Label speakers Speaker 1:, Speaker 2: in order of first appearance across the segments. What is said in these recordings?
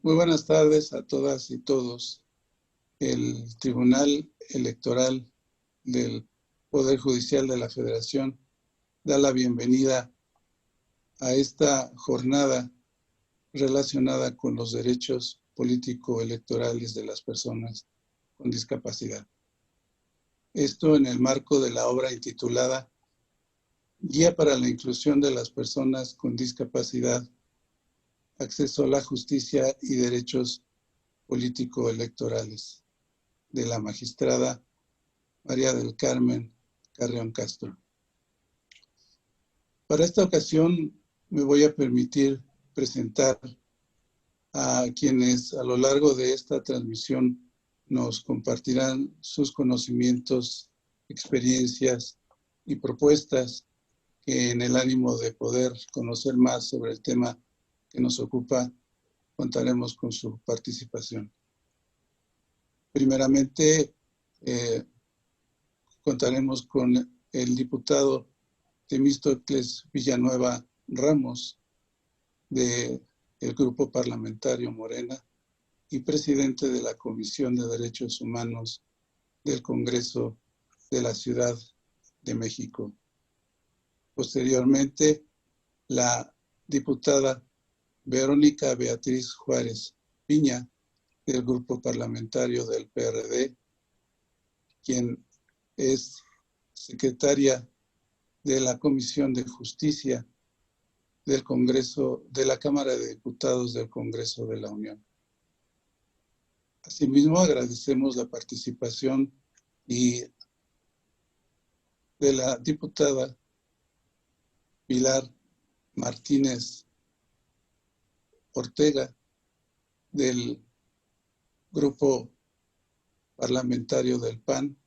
Speaker 1: Muy buenas tardes a todas y todos. El Tribunal Electoral del Poder Judicial de la Federación da la bienvenida a esta jornada relacionada con los derechos político-electorales de las personas con discapacidad. Esto en el marco de la obra intitulada Guía para la inclusión de las personas con discapacidad, acceso a la justicia y derechos político-electorales, de la magistrada María del Carmen Carreón Castro. Para esta ocasión me voy a permitir presentar a quienes a lo largo de esta transmisión nos compartirán sus conocimientos, experiencias y propuestas que en el ánimo de poder conocer más sobre el tema que nos ocupa, contaremos con su participación. Primeramente, contaremos con el diputado Temístocles Villanueva Ramos, del Grupo Parlamentario Morena y presidente de la Comisión de Derechos Humanos del Congreso de la Ciudad de México. Posteriormente, la diputada Verónica Beatriz Juárez Piña, del Grupo Parlamentario del PRD, quien es secretaria de la Comisión de Justicia del Congreso, de la Cámara de Diputados del Congreso de la Unión. Asimismo, agradecemos la participación de la diputada Pilar Martínez Ortega, del Grupo Parlamentario del PAN,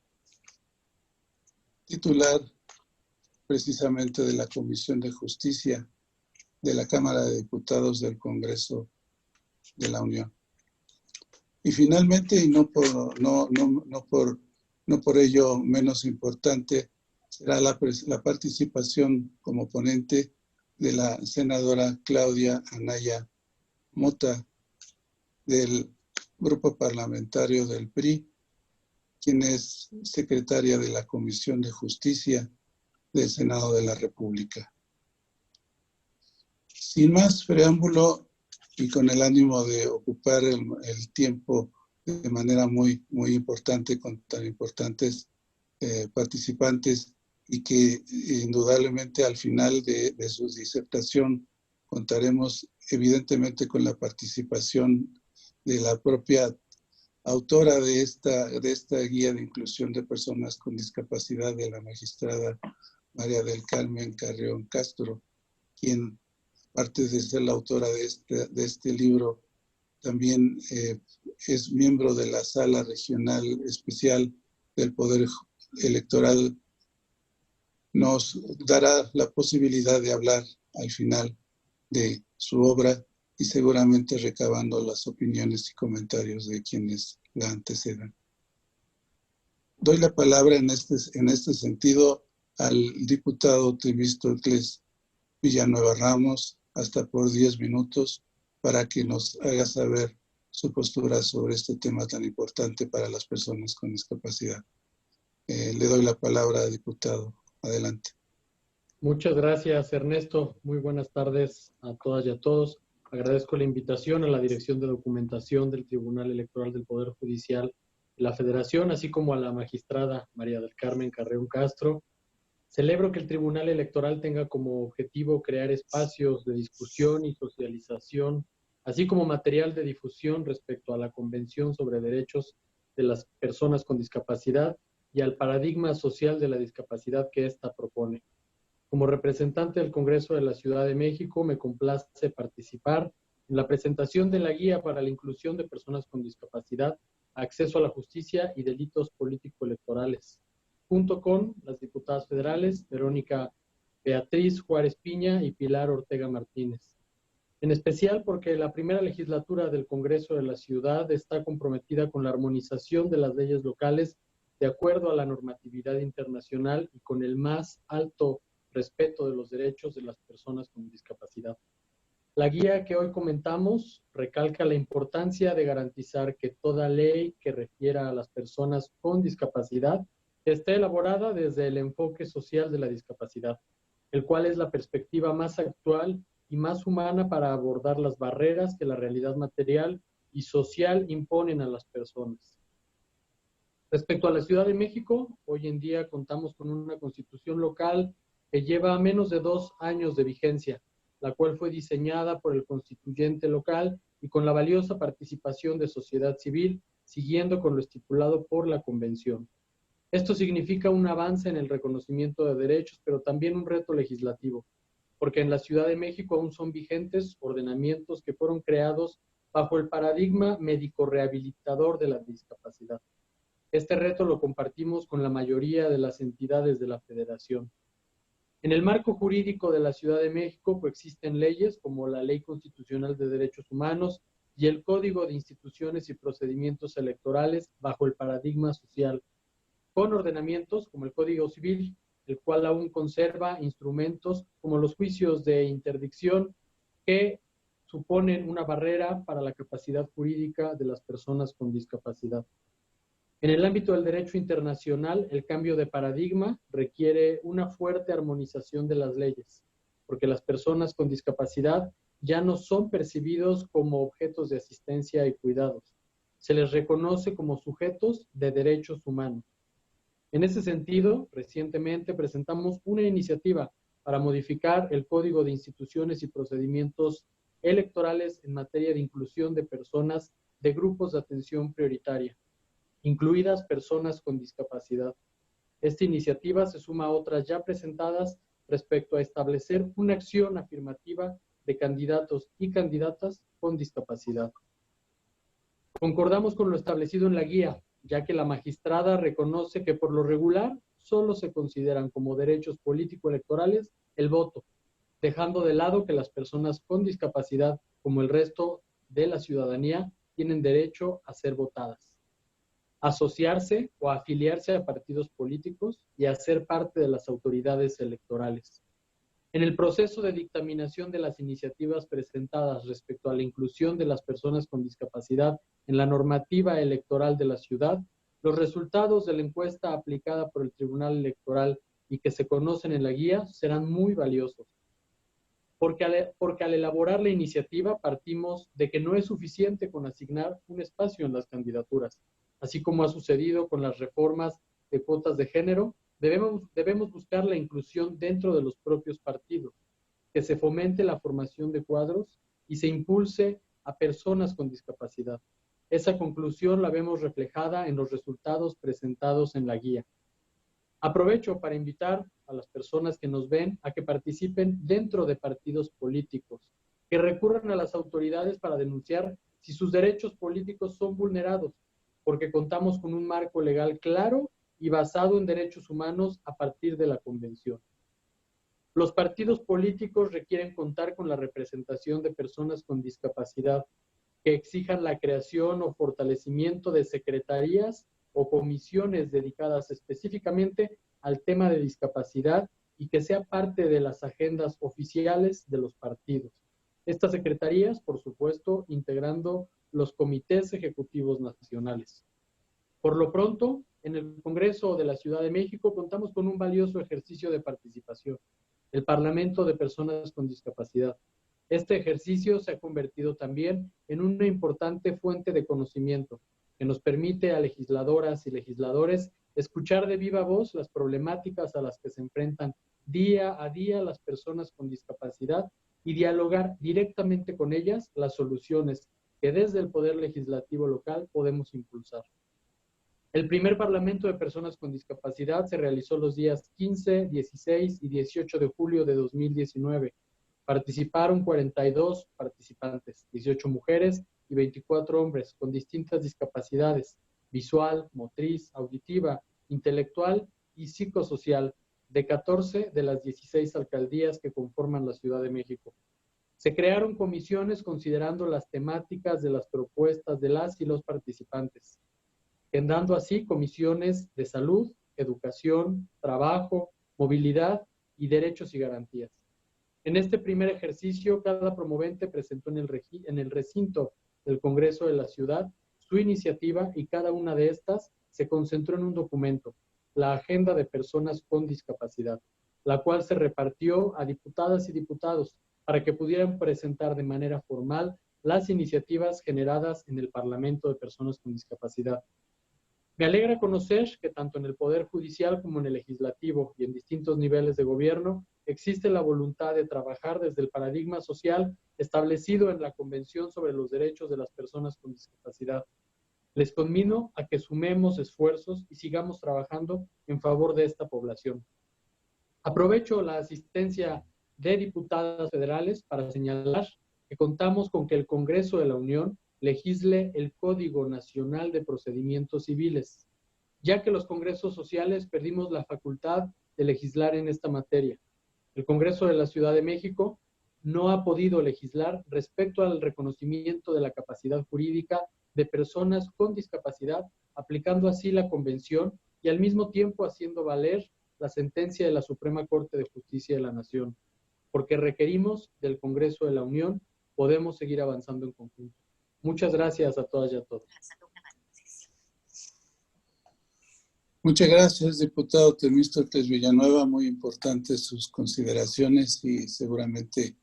Speaker 1: titular precisamente de la Comisión de Justicia de la Cámara de Diputados del Congreso de la Unión. Y finalmente, y no por ello menos importante, será la participación como ponente de la senadora Claudia Anaya Mota, del Grupo Parlamentario del PRI, quien es secretaria de la Comisión de Justicia del Senado de la República. Sin más preámbulo y con el ánimo de ocupar el tiempo de manera muy importante con tan importantes participantes, y que indudablemente al final de su disertación contaremos evidentemente con la participación de la propia autora de esta guía de inclusión de personas con discapacidad, de la magistrada María del Carmen Carreón Castro, quien, aparte de ser la autora de este libro, también es miembro de la Sala Regional Especial del Poder Electoral. Nos dará la posibilidad de hablar al final de su obra y seguramente recabando las opiniones y comentarios de quienes la antecedan. Doy la palabra en este sentido al diputado Temístocles Villanueva Ramos, hasta por 10 minutos, para que nos haga saber su postura sobre este tema tan importante para las personas con discapacidad. Le doy la palabra, diputado. Adelante.
Speaker 2: Muchas gracias, Ernesto. Muy buenas tardes a todas y a todos. Agradezco la invitación a la Dirección de Documentación del Tribunal Electoral del Poder Judicial de la Federación, así como a la magistrada María del Carmen Carreón Castro. Celebro que el Tribunal Electoral tenga como objetivo crear espacios de discusión y socialización, así como material de difusión respecto a la Convención sobre Derechos de las Personas con Discapacidad y al paradigma social de la discapacidad que ésta propone. Como representante del Congreso de la Ciudad de México, me complace participar en la presentación de la Guía para la Inclusión de Personas con Discapacidad, Acceso a la Justicia y Delitos Político-Electorales, junto con las diputadas federales Verónica Beatriz Juárez Piña y Pilar Ortega Martínez. En especial porque la primera legislatura del Congreso de la Ciudad está comprometida con la armonización de las leyes locales de acuerdo a la normatividad internacional y con el más alto respeto de los derechos de las personas con discapacidad. La guía que hoy comentamos recalca la importancia de garantizar que toda ley que refiera a las personas con discapacidad esté elaborada desde el enfoque social de la discapacidad, el cual es la perspectiva más actual y más humana para abordar las barreras que la realidad material y social imponen a las personas. Respecto a la Ciudad de México, hoy en día contamos con una constitución local que lleva menos de 2 años de vigencia, la cual fue diseñada por el constituyente local y con la valiosa participación de sociedad civil, siguiendo con lo estipulado por la Convención. Esto significa un avance en el reconocimiento de derechos, pero también un reto legislativo, porque en la Ciudad de México aún son vigentes ordenamientos que fueron creados bajo el paradigma médico-rehabilitador de la discapacidad. Este reto lo compartimos con la mayoría de las entidades de la Federación. En el marco jurídico de la Ciudad de México coexisten leyes como la Ley Constitucional de Derechos Humanos y el Código de Instituciones y Procedimientos Electorales bajo el paradigma social, con ordenamientos como el Código Civil, el cual aún conserva instrumentos como los juicios de interdicción que suponen una barrera para la capacidad jurídica de las personas con discapacidad. En el ámbito del derecho internacional, el cambio de paradigma requiere una fuerte armonización de las leyes, porque las personas con discapacidad ya no son percibidos como objetos de asistencia y cuidados. Se les reconoce como sujetos de derechos humanos. En ese sentido, recientemente presentamos una iniciativa para modificar el Código de Instituciones y Procedimientos Electorales en materia de inclusión de personas de grupos de atención prioritaria, incluidas personas con discapacidad. Esta iniciativa se suma a otras ya presentadas respecto a establecer una acción afirmativa de candidatos y candidatas con discapacidad. Concordamos con lo establecido en la guía, ya que la magistrada reconoce que por lo regular solo se consideran como derechos político-electorales el voto, dejando de lado que las personas con discapacidad, como el resto de la ciudadanía, tienen derecho a ser votadas, asociarse o afiliarse a partidos políticos y a ser parte de las autoridades electorales. En el proceso de dictaminación de las iniciativas presentadas respecto a la inclusión de las personas con discapacidad en la normativa electoral de la ciudad, los resultados de la encuesta aplicada por el Tribunal Electoral y que se conocen en la guía serán muy valiosos. Porque al elaborar la iniciativa partimos de que no es suficiente con asignar un espacio en las candidaturas. Así como ha sucedido con las reformas de cuotas de género, debemos buscar la inclusión dentro de los propios partidos, que se fomente la formación de cuadros y se impulse a personas con discapacidad. Esa conclusión la vemos reflejada en los resultados presentados en la guía. Aprovecho para invitar a las personas que nos ven a que participen dentro de partidos políticos, que recurran a las autoridades para denunciar si sus derechos políticos son vulnerados, porque contamos con un marco legal claro y basado en derechos humanos a partir de la Convención. Los partidos políticos requieren contar con la representación de personas con discapacidad que exijan la creación o fortalecimiento de secretarías o comisiones dedicadas específicamente al tema de discapacidad y que sea parte de las agendas oficiales de los partidos. Estas secretarías, por supuesto, integrando los comités ejecutivos nacionales. Por lo pronto, en el Congreso de la Ciudad de México contamos con un valioso ejercicio de participación, el Parlamento de Personas con Discapacidad. Este ejercicio se ha convertido también en una importante fuente de conocimiento que nos permite a legisladoras y legisladores escuchar de viva voz las problemáticas a las que se enfrentan día a día las personas con discapacidad y dialogar directamente con ellas las soluciones que desde el Poder Legislativo local podemos impulsar. El primer Parlamento de Personas con Discapacidad se realizó los días 15, 16 y 18 de julio de 2019. Participaron 42 participantes, 18 mujeres y 24 hombres con distintas discapacidades, visual, motriz, auditiva, intelectual y psicosocial, de 14 de las 16 alcaldías que conforman la Ciudad de México. Se crearon comisiones considerando las temáticas de las propuestas de las y los participantes, generando así comisiones de salud, educación, trabajo, movilidad y derechos y garantías. En este primer ejercicio, cada promovente presentó en el recinto del Congreso de la Ciudad su iniciativa y cada una de estas se concentró en un documento, la Agenda de Personas con Discapacidad, la cual se repartió a diputadas y diputados para que pudieran presentar de manera formal las iniciativas generadas en el Parlamento de Personas con Discapacidad. Me alegra conocer que tanto en el Poder Judicial como en el Legislativo y en distintos niveles de gobierno existe la voluntad de trabajar desde el paradigma social establecido en la Convención sobre los Derechos de las Personas con Discapacidad. Les conmino a que sumemos esfuerzos y sigamos trabajando en favor de esta población. Aprovecho la asistencia de diputadas federales para señalar que contamos con que el Congreso de la Unión legisle el Código Nacional de Procedimientos Civiles, ya que los congresos sociales perdimos la facultad de legislar en esta materia. El Congreso de la Ciudad de México no ha podido legislar respecto al reconocimiento de la capacidad jurídica de personas con discapacidad, aplicando así la Convención y al mismo tiempo haciendo valer la sentencia de la Suprema Corte de Justicia de la Nación. Porque requerimos del Congreso de la Unión, podemos seguir avanzando en conjunto. Muchas gracias a todas y a todos.
Speaker 1: Muchas gracias, diputado Temístocles Villanueva. Muy importantes sus consideraciones y seguramente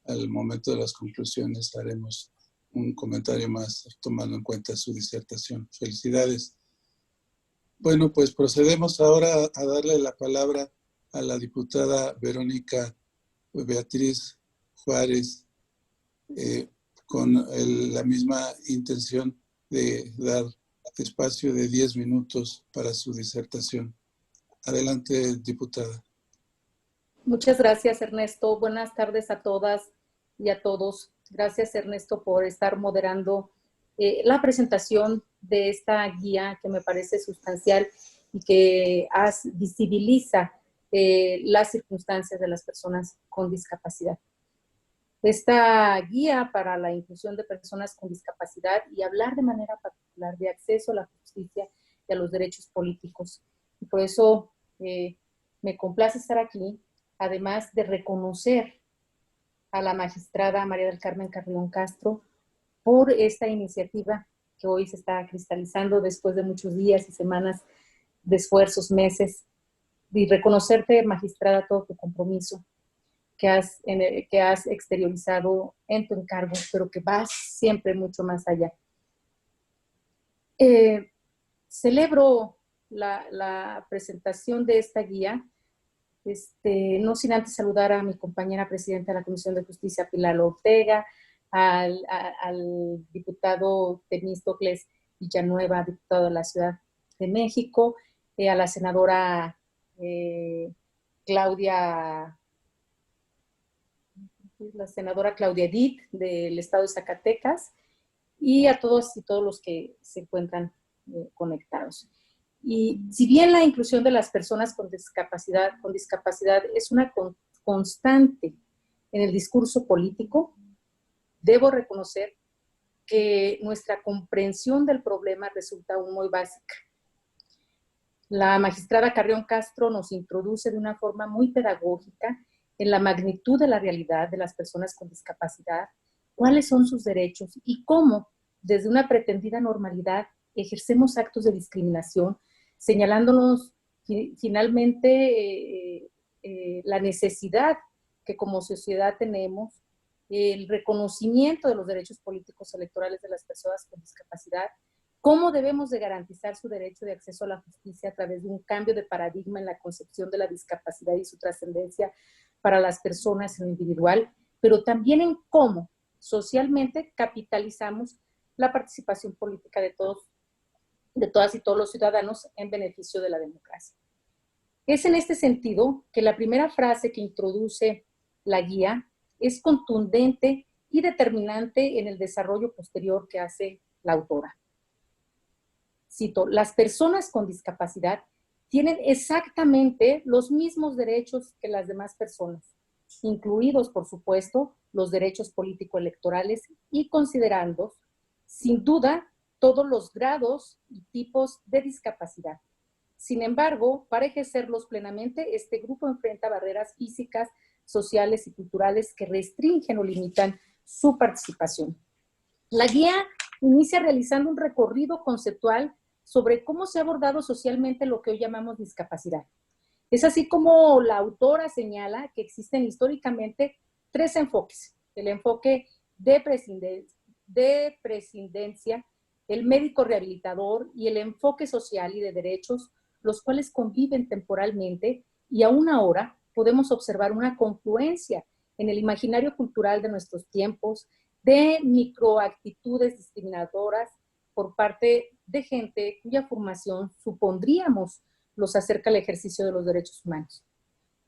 Speaker 1: al momento de las conclusiones haremos un comentario más tomando en cuenta su disertación. Felicidades. Bueno, pues procedemos ahora a darle la palabra a la diputada Verónica Beatriz Juárez con la misma intención de dar espacio de 10 minutos para su disertación. Adelante, diputada.
Speaker 3: Muchas gracias, Ernesto. Buenas tardes a todas y a todos. Gracias, Ernesto, por estar moderando la presentación de esta guía que me parece sustancial y que visibiliza las circunstancias de las personas con discapacidad. Esta guía para la inclusión de personas con discapacidad y hablar de manera particular de acceso a la justicia y a los derechos políticos. Y por eso me complace estar aquí, además de reconocer a la magistrada María del Carmen Carrión Castro por esta iniciativa que hoy se está cristalizando después de muchos días y semanas de esfuerzos, meses, y reconocerte, magistrada, todo tu compromiso que has exteriorizado en tu encargo, pero que vas siempre mucho más allá. Celebro la presentación de esta guía, no sin antes saludar a mi compañera presidenta de la Comisión de Justicia, Pilar Ortega, al diputado Temístocles Villanueva, diputado de la Ciudad de México, a la senadora Claudia Edith del estado de Zacatecas, y a todos y todos los que se encuentran conectados. Y si bien la inclusión de las personas con discapacidad es una constante en el discurso político, debo reconocer que nuestra comprensión del problema resulta aún muy básica. La magistrada Carrión Castro nos introduce de una forma muy pedagógica en la magnitud de la realidad de las personas con discapacidad, cuáles son sus derechos y cómo, desde una pretendida normalidad, ejercemos actos de discriminación, señalándonos finalmente la necesidad que como sociedad tenemos, el reconocimiento de los derechos políticos electorales de las personas con discapacidad, cómo debemos de garantizar su derecho de acceso a la justicia a través de un cambio de paradigma en la concepción de la discapacidad y su trascendencia para las personas en lo individual, pero también en cómo socialmente capitalizamos la participación política de todas y todos los ciudadanos en beneficio de la democracia. Es en este sentido que la primera frase que introduce la guía es contundente y determinante en el desarrollo posterior que hace la autora. Cito: las personas con discapacidad tienen exactamente los mismos derechos que las demás personas, incluidos, por supuesto, los derechos político-electorales y considerando, sin duda, todos los grados y tipos de discapacidad. Sin embargo, para ejercerlos plenamente, este grupo enfrenta barreras físicas, sociales y culturales que restringen o limitan su participación. La guía inicia realizando un recorrido conceptual sobre cómo se ha abordado socialmente lo que hoy llamamos discapacidad. Es así como la autora señala que existen históricamente tres enfoques: el enfoque de prescindencia, el médico rehabilitador y el enfoque social y de derechos, los cuales conviven temporalmente, y aún ahora podemos observar una confluencia en el imaginario cultural de nuestros tiempos de microactitudes discriminadoras por parte de gente cuya formación supondríamos los acerca al ejercicio de los derechos humanos.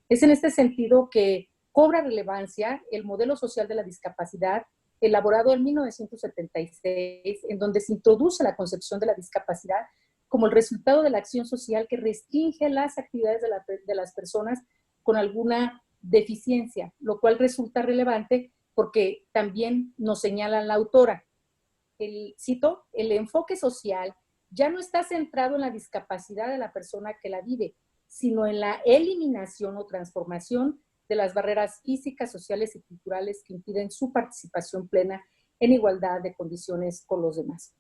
Speaker 3: Es en este sentido que cobra relevancia el modelo social de la discapacidad elaborado en 1976, en donde se introduce la concepción de la discapacidad como el resultado de la acción social que restringe las actividades de las personas con alguna deficiencia, lo cual resulta relevante porque también nos señala la autora. Cito, el enfoque social ya no está centrado en la discapacidad de la persona que la vive, sino en la eliminación o transformación de las barreras físicas, sociales y culturales que impiden su participación plena en igualdad de condiciones con los demás.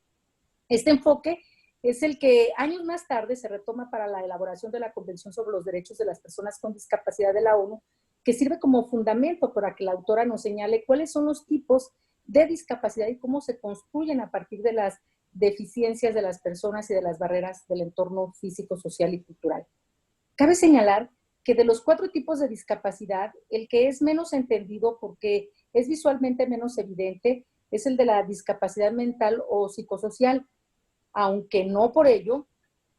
Speaker 3: Este enfoque es el que años más tarde se retoma para la elaboración de la Convención sobre los Derechos de las Personas con Discapacidad de la ONU, que sirve como fundamento para que la autora nos señale cuáles son los tipos de discapacidad y cómo se construyen a partir de las deficiencias de las personas y de las barreras del entorno físico, social y cultural. Cabe señalar que de los 4 tipos de discapacidad, el que es menos entendido porque es visualmente menos evidente es el de la discapacidad mental o psicosocial, aunque no por ello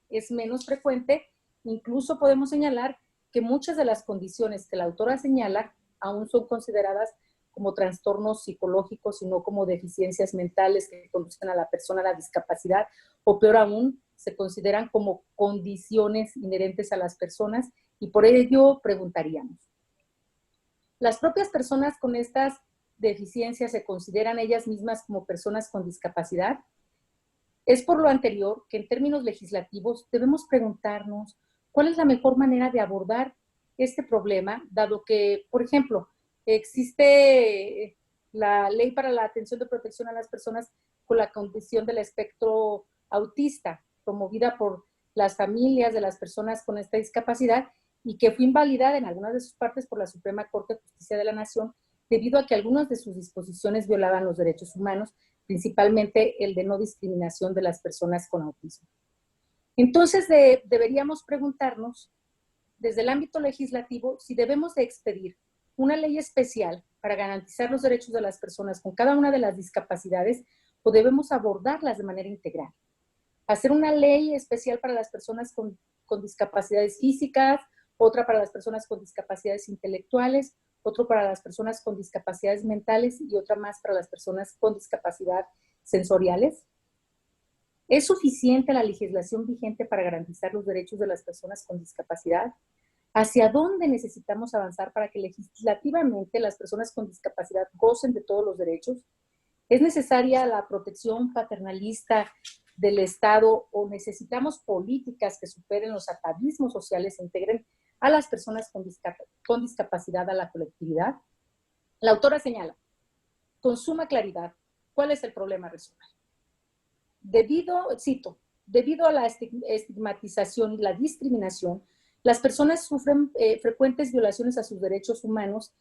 Speaker 3: es menos frecuente. Incluso podemos señalar que muchas de las condiciones que la autora señala aún son consideradas como trastornos psicológicos y no como deficiencias mentales que conducen a la persona a la discapacidad, o peor aún, se consideran como condiciones inherentes a las personas, y por ello preguntaríamos, ¿las propias personas con estas deficiencias se consideran ellas mismas como personas con discapacidad? Es por lo anterior que en términos legislativos debemos preguntarnos cuál es la mejor manera de abordar este problema, dado que, por ejemplo, existe la Ley para la Atención de Protección a las Personas con la Condición del Espectro Autista, promovida por las familias de las personas con esta discapacidad y que fue invalidada en algunas de sus partes por la Suprema Corte de Justicia de la Nación debido a que algunas de sus disposiciones violaban los derechos humanos, principalmente el de no discriminación de las personas con autismo. Entonces, deberíamos preguntarnos, desde el ámbito legislativo, si debemos de expedir una ley especial para garantizar los derechos de las personas con cada una de las discapacidades o debemos abordarlas de manera integral. Hacer una ley especial para las personas con discapacidades físicas, otra para las personas con discapacidades intelectuales, otro para las personas con discapacidades mentales y otra más para las personas con discapacidad sensoriales. ¿Es suficiente la legislación vigente para garantizar los derechos de las personas con discapacidad? ¿Hacia dónde necesitamos avanzar para que legislativamente las personas con discapacidad gocen de todos los derechos? ¿Es necesaria la protección paternalista del Estado o necesitamos políticas que superen los atavismos sociales e integren a las personas con discapacidad a la colectividad? La autora señala, con suma claridad, ¿cuál es el problema a resolver? Debido a la estigmatización y la discriminación, las personas sufren frecuentes violaciones a sus derechos humanos,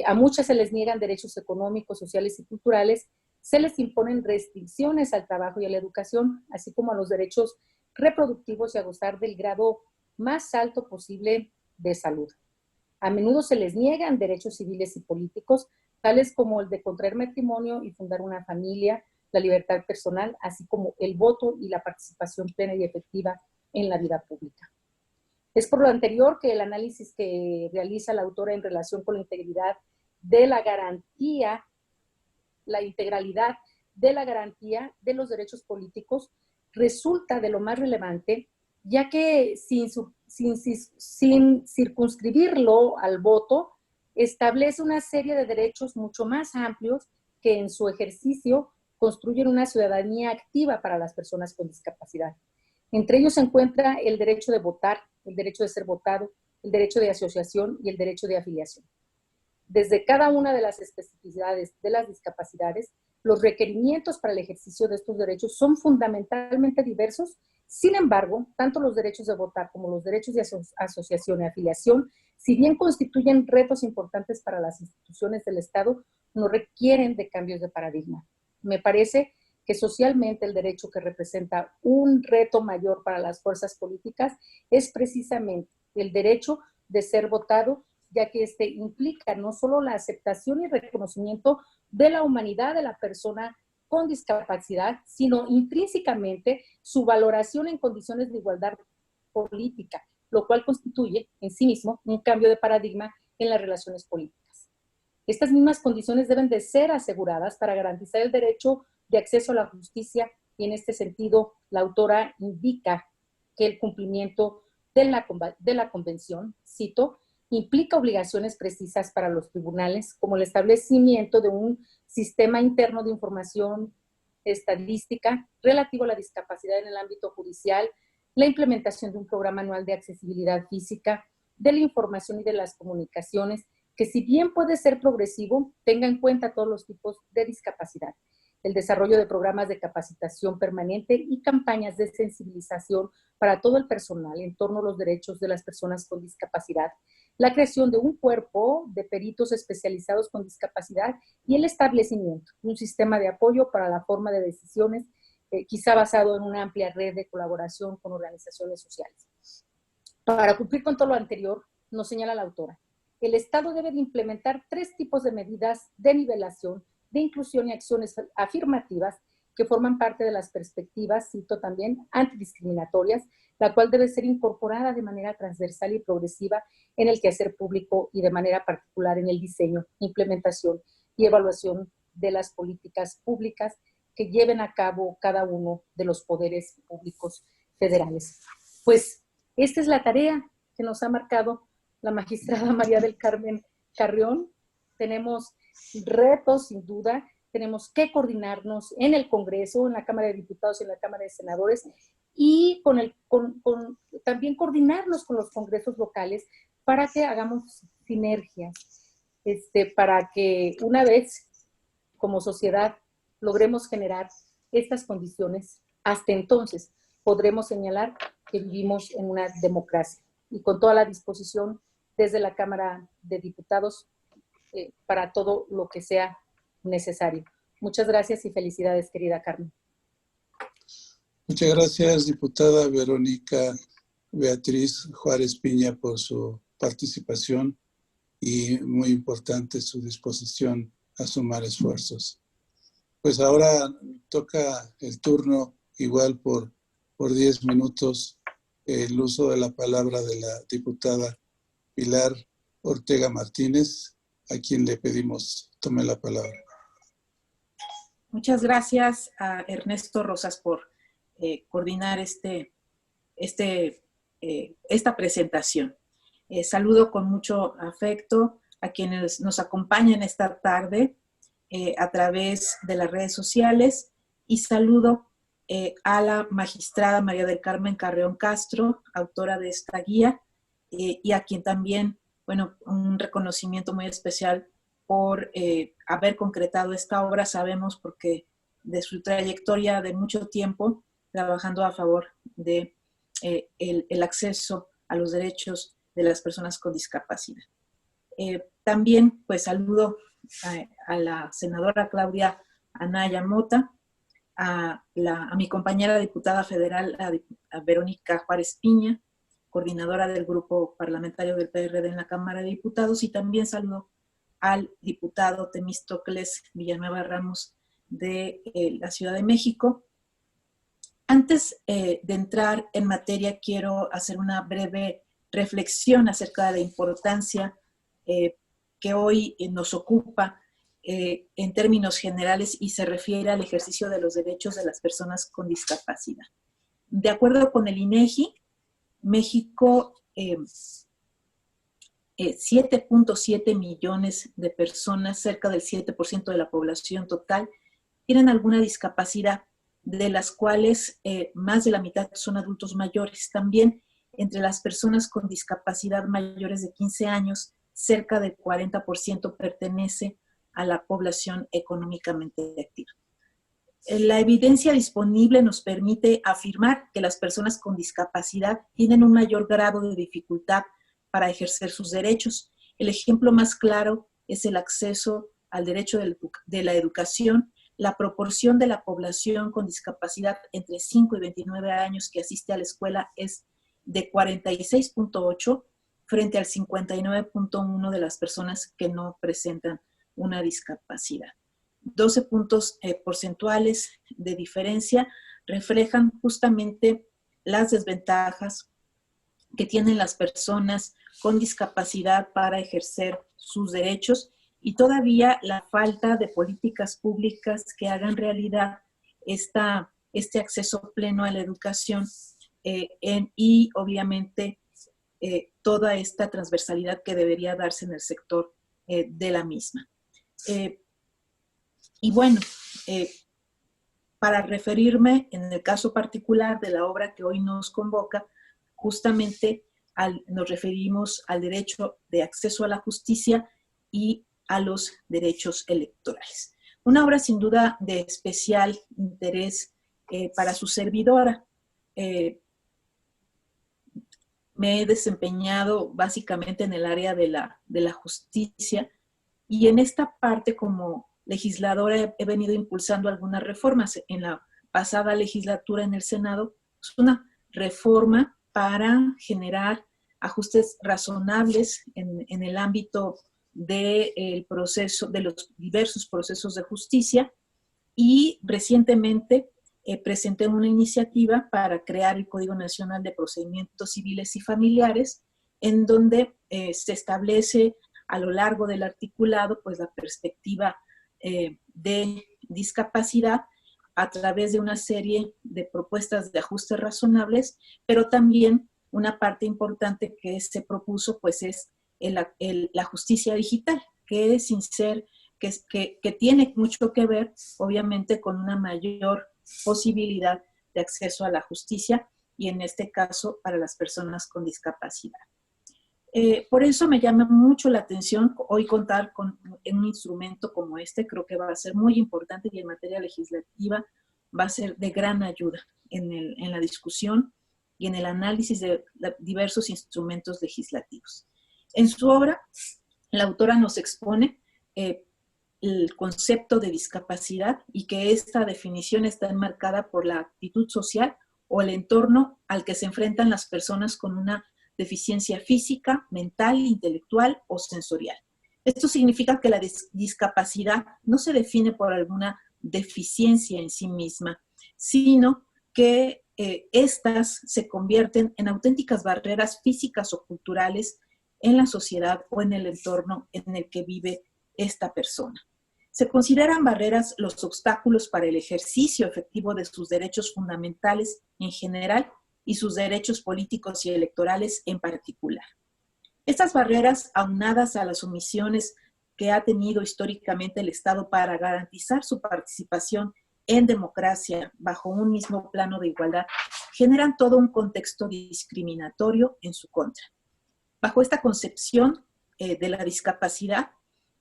Speaker 3: a muchas se les niegan derechos económicos, sociales y culturales, se les imponen restricciones al trabajo y a la educación, así como a los derechos reproductivos y a gozar del grado más alto posible de salud. A menudo se les niegan derechos civiles y políticos, tales como el de contraer matrimonio y fundar una familia, la libertad personal, así como el voto y la participación plena y efectiva en la vida pública. Es por lo anterior que el análisis que realiza la autora en relación con la integridad de la garantía, la integralidad de la garantía de los derechos políticos resulta de lo más relevante, ya que sin circunscribirlo al voto, establece una serie de derechos mucho más amplios que en su ejercicio construyen una ciudadanía activa para las personas con discapacidad. Entre ellos se encuentra el derecho de votar, el derecho de ser votado, el derecho de asociación y el derecho de afiliación. Desde cada una de las especificidades de las discapacidades, los requerimientos para el ejercicio de estos derechos son fundamentalmente diversos. Sin embargo, tanto los derechos de votar como los derechos de asociación y afiliación, si bien constituyen retos importantes para las instituciones del Estado, no requieren de cambios de paradigma. Me parece que socialmente el derecho que representa un reto mayor para las fuerzas políticas es precisamente el derecho de ser votado, ya que este implica no solo la aceptación y reconocimiento de la humanidad de la persona con discapacidad, sino intrínsecamente su valoración en condiciones de igualdad política, lo cual constituye en sí mismo un cambio de paradigma en las relaciones políticas. Estas mismas condiciones deben de ser aseguradas para garantizar el derecho de acceso a la justicia, y en este sentido la autora indica que el cumplimiento de la Convención, cito, implica obligaciones precisas para los tribunales, como el establecimiento de un sistema interno de información estadística relativo a la discapacidad en el ámbito judicial, la implementación de un programa anual de accesibilidad física, de la información y de las comunicaciones, que si bien puede ser progresivo, tenga en cuenta todos los tipos de discapacidad, el desarrollo de programas de capacitación permanente y campañas de sensibilización para todo el personal en torno a los derechos de las personas con discapacidad, la creación de un cuerpo de peritos especializados con discapacidad y el establecimiento de un sistema de apoyo para la forma de decisiones, quizá basado en una amplia red de colaboración con organizaciones sociales. Para cumplir con todo lo anterior, nos señala la autora, el Estado debe de implementar 3 tipos de medidas de nivelación, de inclusión y acciones afirmativas que forman parte de las perspectivas, cito también, antidiscriminatorias, la cual debe ser incorporada de manera transversal y progresiva en el quehacer público y de manera particular en el diseño, implementación y evaluación de las políticas públicas que lleven a cabo cada uno de los poderes públicos federales. Pues esta es la tarea que nos ha marcado la magistrada María del Carmen Carrión. Tenemos retos, sin duda, tenemos que coordinarnos en el Congreso, en la Cámara de Diputados y en la Cámara de Senadores, y también coordinarnos con los congresos locales para que hagamos sinergias, para que una vez como sociedad logremos generar estas condiciones. Hasta entonces podremos señalar que vivimos en una democracia, y con toda la disposición desde la Cámara de Diputados para todo lo que sea necesario. Muchas gracias y felicidades, querida Carmen.
Speaker 1: Muchas gracias, diputada Verónica Beatriz Juárez Piña, por su participación y muy importante su disposición a sumar esfuerzos. Pues ahora toca el turno, igual por 10 minutos, el uso de la palabra de la diputada Pilar Ortega Martínez, a quien le pedimos tome la palabra.
Speaker 4: Muchas gracias a Ernesto Rosas por coordinar esta presentación. Saludo con mucho afecto a quienes nos acompañan esta tarde a través de las redes sociales, y saludo a la magistrada María del Carmen Carrión Castro, autora de esta guía, y a quien también, bueno, un reconocimiento muy especial por haber concretado esta obra. Sabemos porque de su trayectoria de mucho tiempo trabajando a favor de el acceso a los derechos de las personas con discapacidad. También pues saludo a la senadora Claudia Anaya Mota, a mi compañera diputada federal, a Verónica Juárez Piña, coordinadora del grupo parlamentario del PRD en la Cámara de Diputados, y también saludo al diputado Temístocles Villanueva Ramos de la Ciudad de México. Antes de entrar en materia, quiero hacer una breve reflexión acerca de la importancia que hoy nos ocupa en términos generales, y se refiere al ejercicio de los derechos de las personas con discapacidad. De acuerdo con el INEGI, México, 7.7 millones de personas, cerca del 7% de la población total, tienen alguna discapacidad, de las cuales más de la mitad son adultos mayores. También entre las personas con discapacidad mayores de 15 años cerca del 40% pertenece a la población económicamente activa. La evidencia disponible nos permite afirmar que las personas con discapacidad tienen un mayor grado de dificultad para ejercer sus derechos. El ejemplo más claro es el acceso al derecho de la educación. La proporción de la población con discapacidad entre 5 y 29 años que asiste a la escuela es de 46.8 frente al 59.1 de las personas que no presentan una discapacidad. 12 puntos porcentuales de diferencia reflejan justamente las desventajas que tienen las personas con discapacidad para ejercer sus derechos y todavía la falta de políticas públicas que hagan realidad este acceso pleno a la educación y obviamente toda esta transversalidad que debería darse en el sector de la misma. Y bueno, para referirme en el caso particular de la obra que hoy nos convoca, justamente nos referimos al derecho de acceso a la justicia y a los derechos electorales. Una obra sin duda de especial interés para su servidora. Me he desempeñado básicamente en el área de la justicia y en esta parte como legisladora he venido impulsando algunas reformas. En la pasada legislatura en el Senado, es una reforma para generar ajustes razonables en el ámbito del proceso, de los diversos procesos de justicia, y recientemente presenté una iniciativa para crear el Código Nacional de Procedimientos Civiles y Familiares, en donde se establece a lo largo del articulado pues la perspectiva de discapacidad a través de una serie de propuestas de ajustes razonables, pero también una parte importante que se propuso pues es la justicia digital, que sin ser, que tiene mucho que ver obviamente con una mayor posibilidad de acceso a la justicia y en este caso para las personas con discapacidad. Por eso me llama mucho la atención hoy contar con un instrumento como este. Creo que va a ser muy importante y en materia legislativa va a ser de gran ayuda en la discusión y en el análisis de diversos instrumentos legislativos. En su obra, la autora nos expone el concepto de discapacidad y que esta definición está enmarcada por la actitud social o el entorno al que se enfrentan las personas con una deficiencia física, mental, intelectual o sensorial. Esto significa que la discapacidad no se define por alguna deficiencia en sí misma, sino que estas se convierten en auténticas barreras físicas o culturales en la sociedad o en el entorno en el que vive esta persona. Se consideran barreras los obstáculos para el ejercicio efectivo de sus derechos fundamentales en general y sus derechos políticos y electorales en particular. Estas barreras, aunadas a las omisiones que ha tenido históricamente el Estado para garantizar su participación en democracia bajo un mismo plano de igualdad, generan todo un contexto discriminatorio en su contra. Bajo esta concepción de la discapacidad,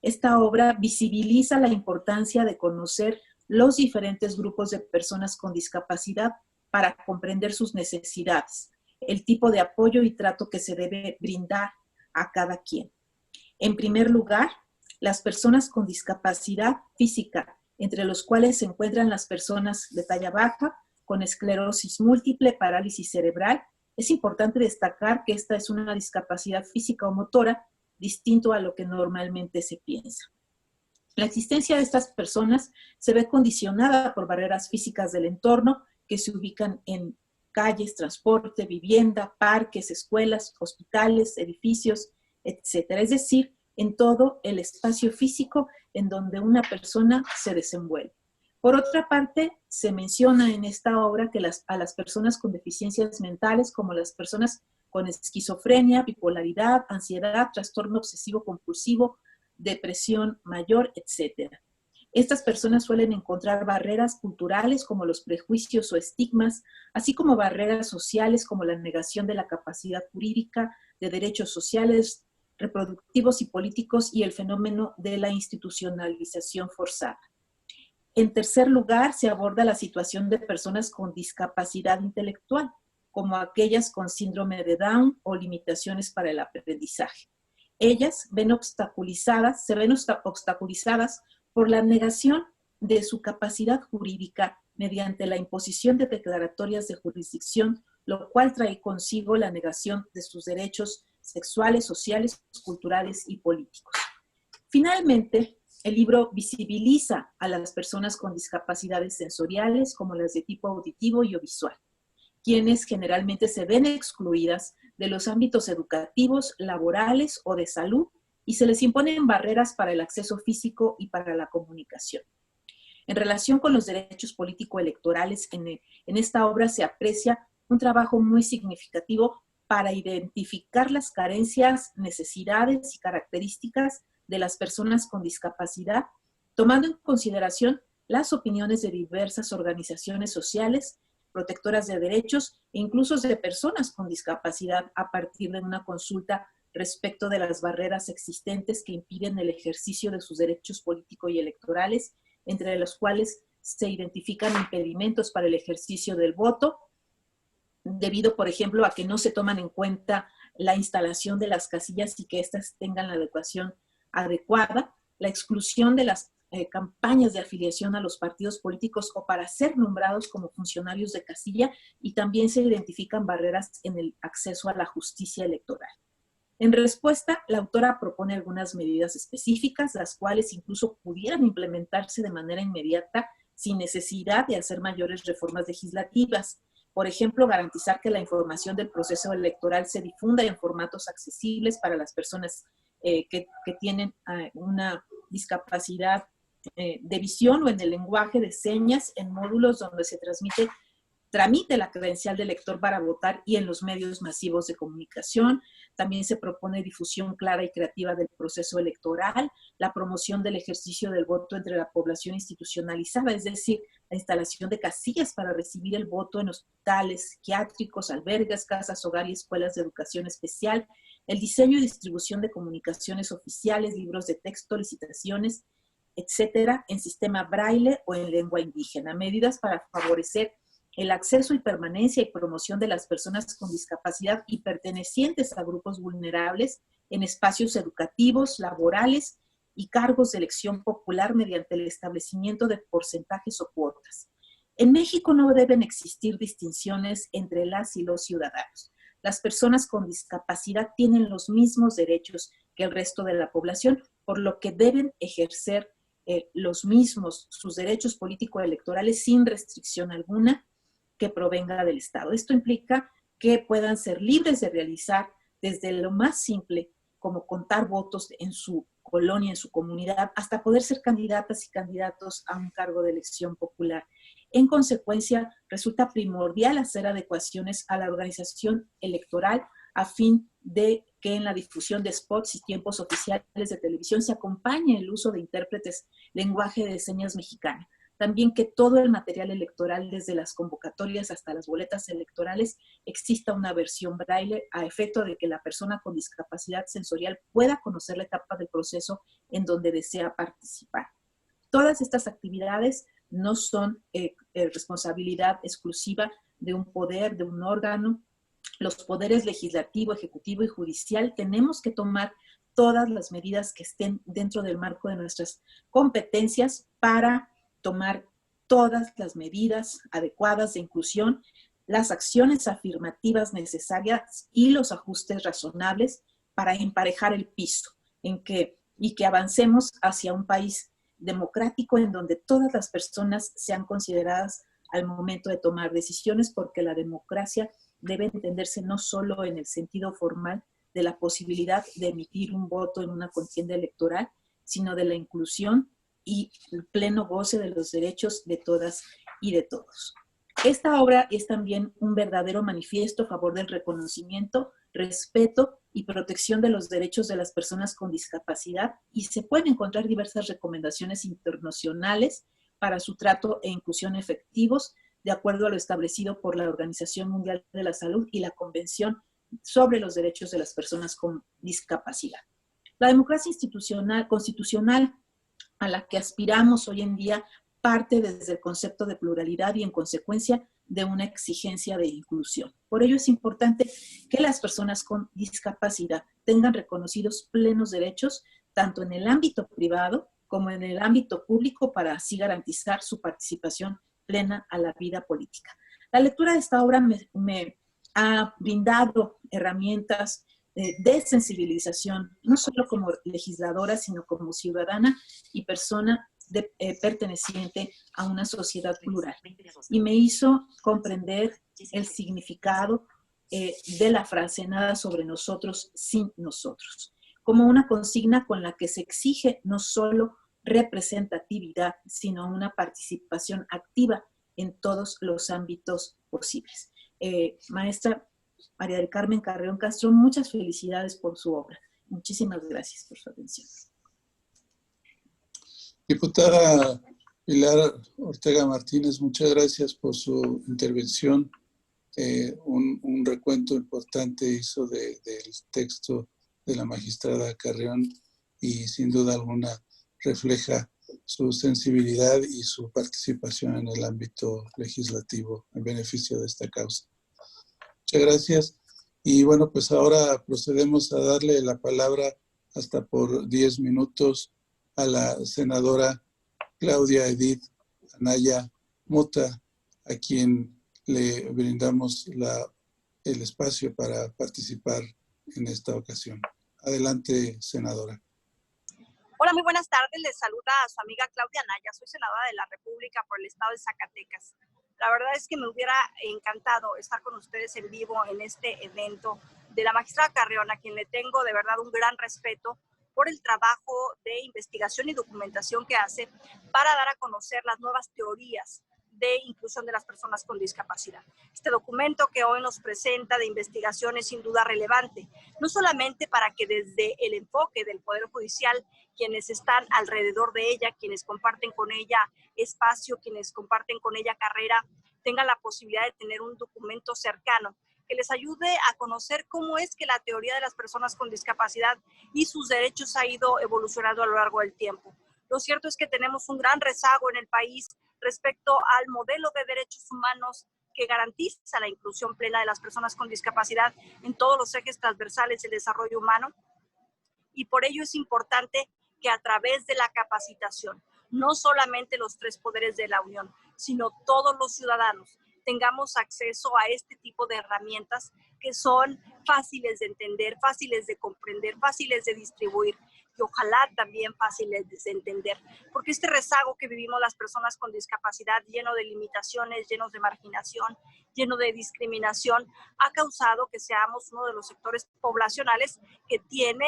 Speaker 4: esta obra visibiliza la importancia de conocer los diferentes grupos de personas con discapacidad para comprender sus necesidades, el tipo de apoyo y trato que se debe brindar a cada quien. En primer lugar, las personas con discapacidad física, entre los cuales se encuentran las personas de talla baja, con esclerosis múltiple, parálisis cerebral. Es importante destacar que esta es una discapacidad física o motora, distinto a lo que normalmente se piensa. La existencia de estas personas se ve condicionada por barreras físicas del entorno que se ubican en calles, transporte, vivienda, parques, escuelas, hospitales, edificios, etc. Es decir, en todo el espacio físico en donde una persona se desenvuelve. Por otra parte, se menciona en esta obra que a las personas con deficiencias mentales, como las personas con esquizofrenia, bipolaridad, ansiedad, trastorno obsesivo-compulsivo, depresión mayor, etc. Estas personas suelen encontrar barreras culturales como los prejuicios o estigmas, así como barreras sociales como la negación de la capacidad jurídica, de derechos sociales, reproductivos y políticos y el fenómeno de la institucionalización forzada. En tercer lugar, se aborda la situación de personas con discapacidad intelectual, como aquellas con síndrome de Down o limitaciones para el aprendizaje. Ellas se ven obstaculizadas por la negación de su capacidad jurídica mediante la imposición de declaratorias de jurisdicción, lo cual trae consigo la negación de sus derechos sexuales, sociales, culturales y políticos. Finalmente, el libro visibiliza a las personas con discapacidades sensoriales como las de tipo auditivo y o visual, quienes generalmente se ven excluidas de los ámbitos educativos, laborales o de salud y se les imponen barreras para el acceso físico y para la comunicación. En relación con los derechos político-electorales, en esta obra se aprecia un trabajo muy significativo para identificar las carencias, necesidades y características de las personas con discapacidad, tomando en consideración las opiniones de diversas organizaciones sociales, protectoras de derechos e incluso de personas con discapacidad a partir de una consulta respecto de las barreras existentes que impiden el ejercicio de sus derechos políticos y electorales, entre los cuales se identifican impedimentos para el ejercicio del voto, debido, por ejemplo, a que no se toman en cuenta la instalación de las casillas y que éstas tengan la adecuación adecuada, la exclusión de las campañas de afiliación a los partidos políticos o para ser nombrados como funcionarios de casilla, y también se identifican barreras en el acceso a la justicia electoral. En respuesta, la autora propone algunas medidas específicas, las cuales incluso pudieran implementarse de manera inmediata sin necesidad de hacer mayores reformas legislativas. Por ejemplo, garantizar que la información del proceso electoral se difunda en formatos accesibles para las personas que tienen una discapacidad de visión o en el lenguaje de señas en módulos donde se tramite la credencial del elector para votar y en los medios masivos de comunicación. También se propone difusión clara y creativa del proceso electoral, la promoción del ejercicio del voto entre la población institucionalizada, es decir, la instalación de casillas para recibir el voto en hospitales psiquiátricos, albergues, casas, hogar y escuelas de educación especial, el diseño y distribución de comunicaciones oficiales, libros de texto, licitaciones, etcétera, en sistema braille o en lengua indígena, medidas para favorecer el acceso y permanencia y promoción de las personas con discapacidad y pertenecientes a grupos vulnerables en espacios educativos, laborales y cargos de elección popular mediante el establecimiento de porcentajes o cuotas. En México no deben existir distinciones entre las y los ciudadanos. Las personas con discapacidad tienen los mismos derechos que el resto de la población, por lo que deben ejercer los mismos, sus derechos político-electorales sin restricción alguna que provenga del Estado. Esto implica que puedan ser libres de realizar desde lo más simple, como contar votos en su colonia, en su comunidad, hasta poder ser candidatas y candidatos a un cargo de elección popular. En consecuencia, resulta primordial hacer adecuaciones a la organización electoral a fin de que en la difusión de spots y tiempos oficiales de televisión se acompañe el uso de intérpretes lenguaje de señas mexicana. También que todo el material electoral, desde las convocatorias hasta las boletas electorales, exista una versión braille a efecto de que la persona con discapacidad sensorial pueda conocer la etapa del proceso en donde desea participar. Todas estas actividades no son responsabilidad exclusiva de un poder, de un órgano. Los poderes legislativo, ejecutivo y judicial tenemos que tomar todas las medidas que estén dentro del marco de nuestras competencias para tomar todas las medidas adecuadas de inclusión, las acciones afirmativas necesarias y los ajustes razonables para emparejar el piso y que avancemos hacia un país democrático en donde todas las personas sean consideradas al momento de tomar decisiones, porque la democracia debe entenderse no solo en el sentido formal de la posibilidad de emitir un voto en una contienda electoral, sino de la inclusión y el pleno goce de los derechos de todas y de todos. Esta obra es también un verdadero manifiesto a favor del reconocimiento, respeto y protección de los derechos de las personas con discapacidad, y se pueden encontrar diversas recomendaciones internacionales para su trato e inclusión efectivos, de acuerdo a lo establecido por la Organización Mundial de la Salud y la Convención sobre los derechos de las personas con discapacidad. La democracia constitucional a la que aspiramos hoy en día parte desde el concepto de pluralidad y en consecuencia de una exigencia de inclusión. Por ello es importante que las personas con discapacidad tengan reconocidos plenos derechos tanto en el ámbito privado como en el ámbito público para así garantizar su participación plena a la vida política. La lectura de esta obra me ha brindado herramientas de sensibilización, no solo como legisladora, sino como ciudadana y persona perteneciente a una sociedad plural. Y me hizo comprender el significado de la frase "nada sobre nosotros sin nosotros", como una consigna con la que se exige no solo representatividad, sino una participación activa en todos los ámbitos posibles. Maestra María del Carmen Carreón Castro, muchas felicidades por su obra. Muchísimas gracias por su atención.
Speaker 1: Diputada Pilar Ortega Martínez, muchas gracias por su intervención. Un recuento importante hizo del texto de la magistrada Carreón y sin duda alguna refleja su sensibilidad y su participación en el ámbito legislativo en beneficio de esta causa. Muchas gracias. Y bueno, pues ahora procedemos a darle la palabra hasta por 10 minutos a la senadora Claudia Edith Anaya Mota, a quien le brindamos el espacio para participar en esta ocasión. Adelante, senadora.
Speaker 5: Hola, muy buenas tardes. Les saluda a su amiga Claudia Anaya. Soy senadora de la República por el estado de Zacatecas. La verdad es que me hubiera encantado estar con ustedes en vivo en este evento de la magistrada Carreón, a quien le tengo de verdad un gran respeto por el trabajo de investigación y documentación que hace para dar a conocer las nuevas teorías de inclusión de las personas con discapacidad. Este documento que hoy nos presenta de investigación es sin duda relevante, no solamente para que desde el enfoque del Poder Judicial, quienes están alrededor de ella, quienes comparten con ella espacio, quienes comparten con ella carrera, tengan la posibilidad de tener un documento cercano que les ayude a conocer cómo es que la teoría de las personas con discapacidad y sus derechos ha ido evolucionando a lo largo del tiempo. Lo cierto es que tenemos un gran rezago en el país respecto al modelo de derechos humanos que garantiza la inclusión plena de las personas con discapacidad en todos los ejes transversales del desarrollo humano. Y por ello es importante que a través de la capacitación, no solamente los tres poderes de la Unión, sino todos los ciudadanos, tengamos acceso a este tipo de herramientas que son fáciles de entender, fáciles de comprender, fáciles de distribuir y ojalá también fáciles de entender. Porque este rezago que vivimos las personas con discapacidad, lleno de limitaciones, lleno de marginación, lleno de discriminación, ha causado que seamos uno de los sectores poblacionales que tiene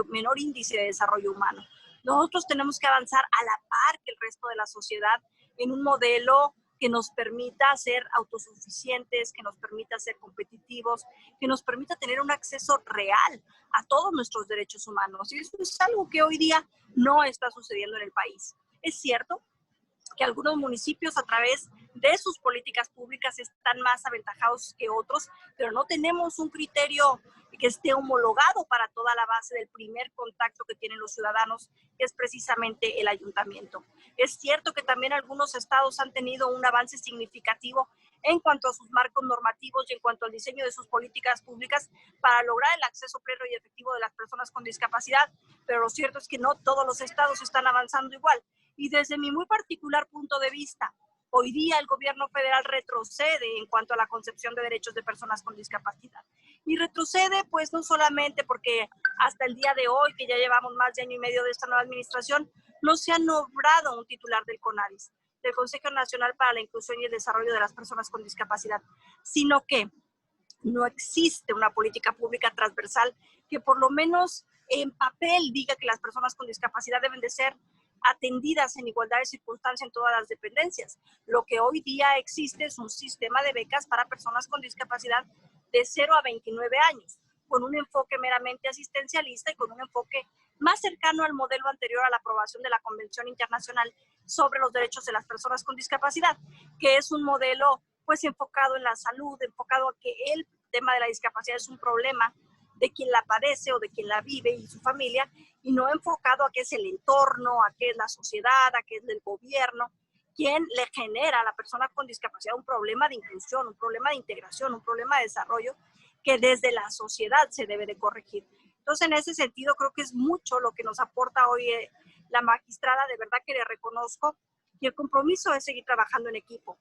Speaker 5: menor índice de desarrollo humano. Nosotros tenemos que avanzar a la par que el resto de la sociedad en un modelo que nos permita ser autosuficientes, que nos permita ser competitivos, que nos permita tener un acceso real a todos nuestros derechos humanos. Y eso es algo que hoy día no está sucediendo en el país. Es cierto que algunos municipios a través de sus políticas públicas están más aventajados que otros, pero no tenemos un criterio que esté homologado para toda la base del primer contacto que tienen los ciudadanos, que es precisamente el ayuntamiento. Es cierto que también algunos estados han tenido un avance significativo en cuanto a sus marcos normativos y en cuanto al diseño de sus políticas públicas para lograr el acceso pleno y efectivo de las personas con discapacidad, pero lo cierto es que no todos los estados están avanzando igual. Y desde mi muy particular punto de vista, hoy día el gobierno federal retrocede en cuanto a la concepción de derechos de personas con discapacidad. Y retrocede pues no solamente porque hasta el día de hoy, que ya llevamos más de año y medio de esta nueva administración, no se ha nombrado un titular del CONADIS, del Consejo Nacional para la Inclusión y el Desarrollo de las Personas con Discapacidad, sino que no existe una política pública transversal que por lo menos en papel diga que las personas con discapacidad deben de ser atendidas en igualdad de circunstancias en todas las dependencias. Lo que hoy día existe es un sistema de becas para personas con discapacidad de 0 a 29 años, con un enfoque meramente asistencialista y con un enfoque más cercano al modelo anterior a la aprobación de la Convención Internacional sobre los Derechos de las Personas con Discapacidad, que es un modelo pues enfocado en la salud, enfocado a que el tema de la discapacidad es un problema de quien la padece o de quien la vive y su familia, y no enfocado a qué es el entorno, a qué es la sociedad, a qué es el gobierno, quien le genera a la persona con discapacidad un problema de inclusión, un problema de integración, un problema de desarrollo que desde la sociedad se debe de corregir. Entonces, en ese sentido, creo que es mucho lo que nos aporta hoy la magistrada, de verdad que le reconozco, y el compromiso es seguir trabajando en equipo.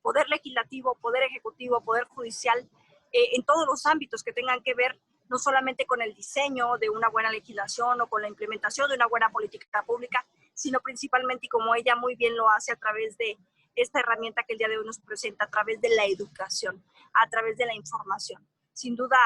Speaker 5: Poder legislativo, poder ejecutivo, poder judicial, en todos los ámbitos que tengan que ver no solamente con el diseño de una buena legislación o con la implementación de una buena política pública, sino principalmente, y como ella muy bien lo hace, a través de esta herramienta que el día de hoy nos presenta, a través de la educación, a través de la información. Sin duda,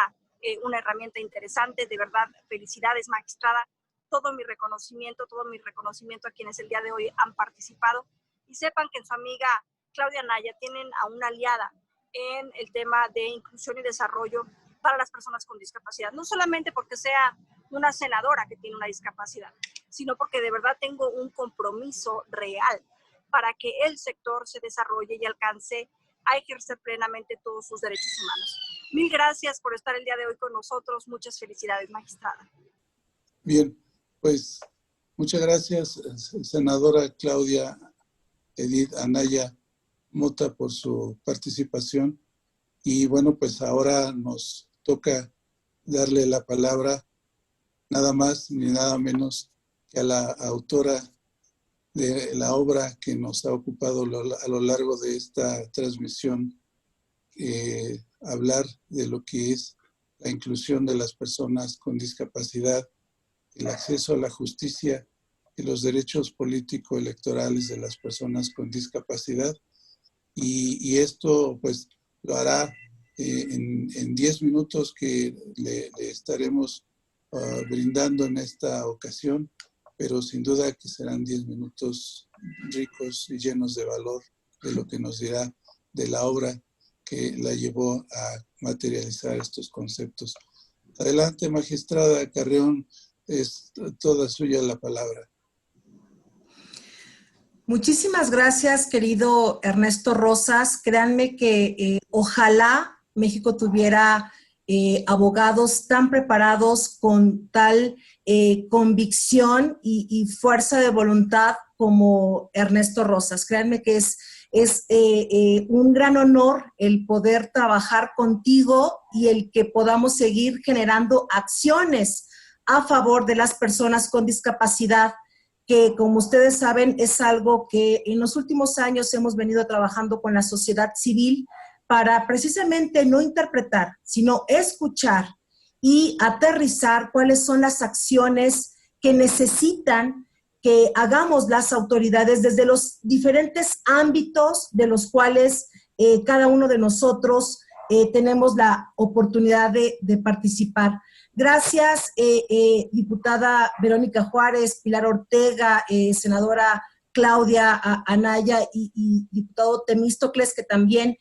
Speaker 5: una herramienta interesante. De verdad, felicidades, magistrada. Todo mi reconocimiento a quienes el día de hoy han participado. Y sepan que en su amiga Claudia Anaya tienen a una aliada en el tema de inclusión y desarrollo para las personas con discapacidad. No solamente porque sea una senadora que tiene una discapacidad, sino porque de verdad tengo un compromiso real para que el sector se desarrolle y alcance a ejercer plenamente todos sus derechos humanos. Mil gracias por estar el día de hoy con nosotros. Muchas felicidades, magistrada.
Speaker 1: Bien, pues muchas gracias, senadora Claudia Edith Anaya Mota, por su participación. Y bueno, pues ahora nos toca darle la palabra nada más ni nada menos que a la autora de la obra que nos ha ocupado a lo largo de esta transmisión, hablar de lo que es la inclusión de las personas con discapacidad, el acceso a la justicia y los derechos político-electorales de las personas con discapacidad. Y esto pues lo hará en 10 minutos que le estaremos brindando en esta ocasión, pero sin duda que serán 10 minutos ricos y llenos de valor de lo que nos dirá de la obra que la llevó a materializar estos conceptos. Adelante, magistrada Carreón, es toda suya la palabra.
Speaker 6: Muchísimas gracias, querido Ernesto Rosas. Créanme que ojalá México tuviera abogados tan preparados con tal convicción y fuerza de voluntad como Ernesto Rosas. Créanme que es un gran honor el poder trabajar contigo y el que podamos seguir generando acciones a favor de las personas con discapacidad, que como ustedes saben es algo que en los últimos años hemos venido trabajando con la sociedad civil para precisamente no interpretar, sino escuchar y aterrizar cuáles son las acciones que necesitan que hagamos las autoridades desde los diferentes ámbitos de los cuales cada uno de nosotros tenemos la oportunidad de participar. Gracias, diputada Verónica Juárez, Pilar Ortega, senadora Claudia Anaya y diputado Temístocles, que también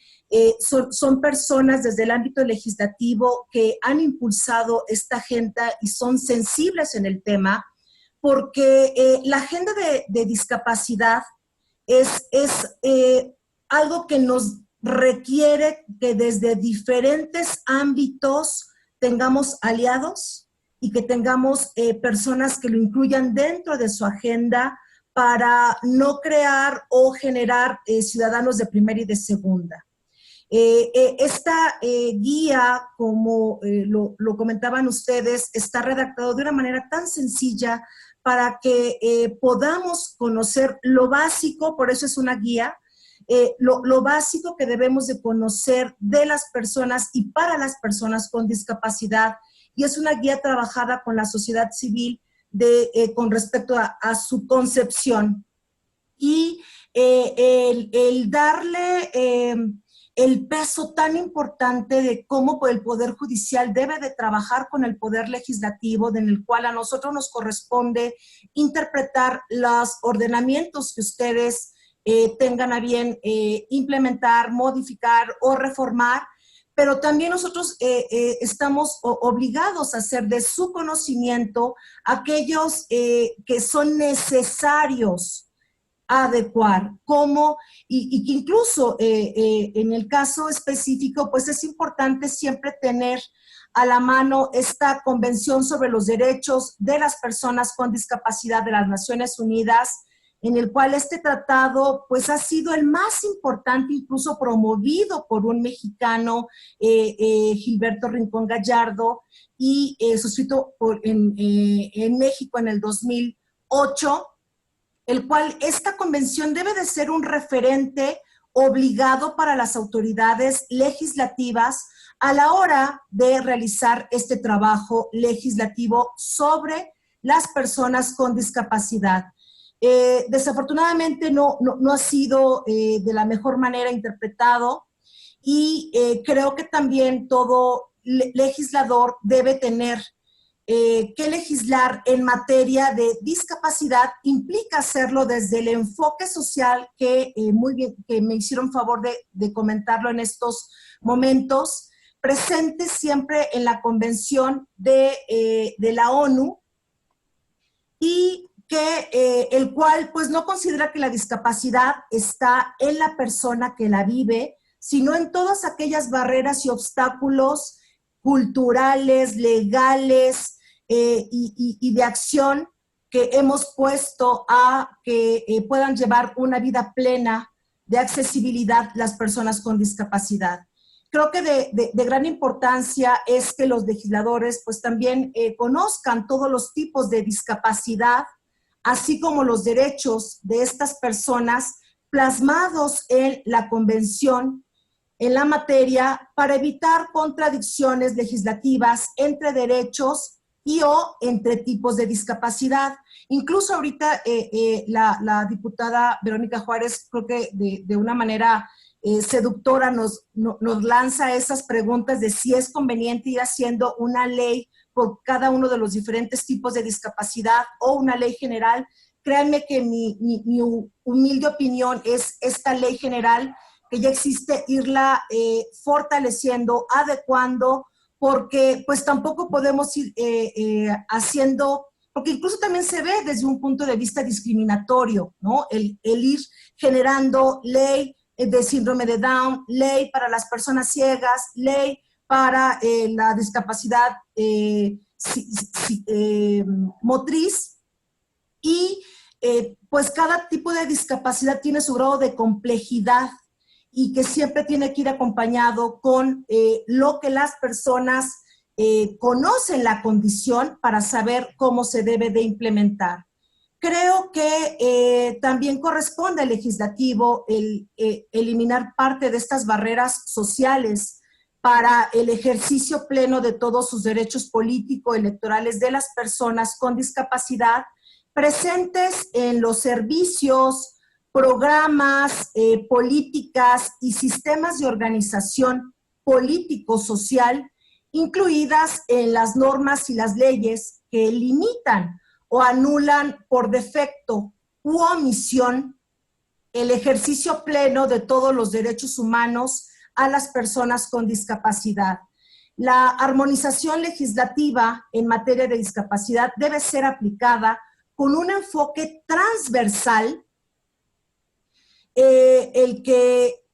Speaker 6: son personas desde el ámbito legislativo que han impulsado esta agenda y son sensibles en el tema, porque la agenda de discapacidad es algo que nos requiere que desde diferentes ámbitos tengamos aliados y que tengamos personas que lo incluyan dentro de su agenda para no crear o generar ciudadanos de primera y de segunda. Esta guía, como lo comentaban ustedes, está redactado de una manera tan sencilla para que podamos conocer lo básico, por eso es una guía, lo básico que debemos de conocer de las personas y para las personas con discapacidad, y es una guía trabajada con la sociedad civil con respecto a su concepción. Y el darle el peso tan importante de cómo el Poder Judicial debe de trabajar con el Poder Legislativo, en el cual a nosotros nos corresponde interpretar los ordenamientos que ustedes tengan a bien implementar, modificar o reformar, pero también nosotros estamos obligados a hacer de su conocimiento aquellos que son necesarios adecuar, cómo, y que incluso en el caso específico, pues es importante siempre tener a la mano esta Convención sobre los Derechos de las Personas con Discapacidad de las Naciones Unidas, en el cual este tratado pues ha sido el más importante, incluso promovido por un mexicano, Gilberto Rincón Gallardo, y suscrito en México en el 2008, el cual esta convención debe de ser un referente obligado para las autoridades legislativas a la hora de realizar este trabajo legislativo sobre las personas con discapacidad. Desafortunadamente no ha sido de la mejor manera interpretado, y creo que también todo legislador debe tener que legislar en materia de discapacidad. Implica hacerlo desde el enfoque social que muy bien, que me hicieron favor de comentarlo en estos momentos, presente siempre en la Convención de la ONU, y que el cual pues no considera que la discapacidad está en la persona que la vive, sino en todas aquellas barreras y obstáculos culturales, legales, y de acción que hemos puesto a que puedan llevar una vida plena de accesibilidad las personas con discapacidad. Creo que de gran importancia es que los legisladores pues también conozcan todos los tipos de discapacidad, así como los derechos de estas personas plasmados en la Convención en la materia, para evitar contradicciones legislativas entre derechos y o entre tipos de discapacidad. Incluso ahorita la diputada Verónica Juárez, creo que de una manera seductora nos lanza esas preguntas de si es conveniente ir haciendo una ley por cada uno de los diferentes tipos de discapacidad o una ley general. Créanme que mi humilde opinión es esta ley general que ya existe, irla fortaleciendo, adecuando, porque pues tampoco podemos ir haciendo, porque incluso también se ve desde un punto de vista discriminatorio, ¿no? El ir generando ley de síndrome de Down, ley para las personas ciegas, ley para la discapacidad motriz, y pues cada tipo de discapacidad tiene su grado de complejidad, y que siempre tiene que ir acompañado con lo que las personas conocen la condición para saber cómo se debe de implementar. Creo que también corresponde al legislativo eliminar parte de estas barreras sociales para el ejercicio pleno de todos sus derechos político-electorales de las personas con discapacidad presentes en los servicios, programas, políticas y sistemas de organización político-social, incluidas en las normas y las leyes que limitan o anulan por defecto u omisión el ejercicio pleno de todos los derechos humanos a las personas con discapacidad. La armonización legislativa en materia de discapacidad debe ser aplicada con un enfoque transversal, el que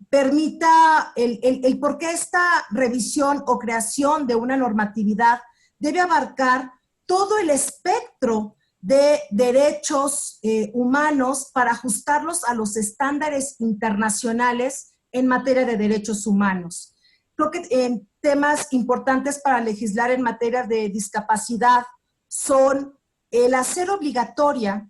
Speaker 6: permita, el por qué esta revisión o creación de una normatividad debe abarcar todo el espectro de derechos humanos para ajustarlos a los estándares internacionales en materia de derechos humanos. Creo que temas importantes para legislar en materia de discapacidad son el hacer obligatoria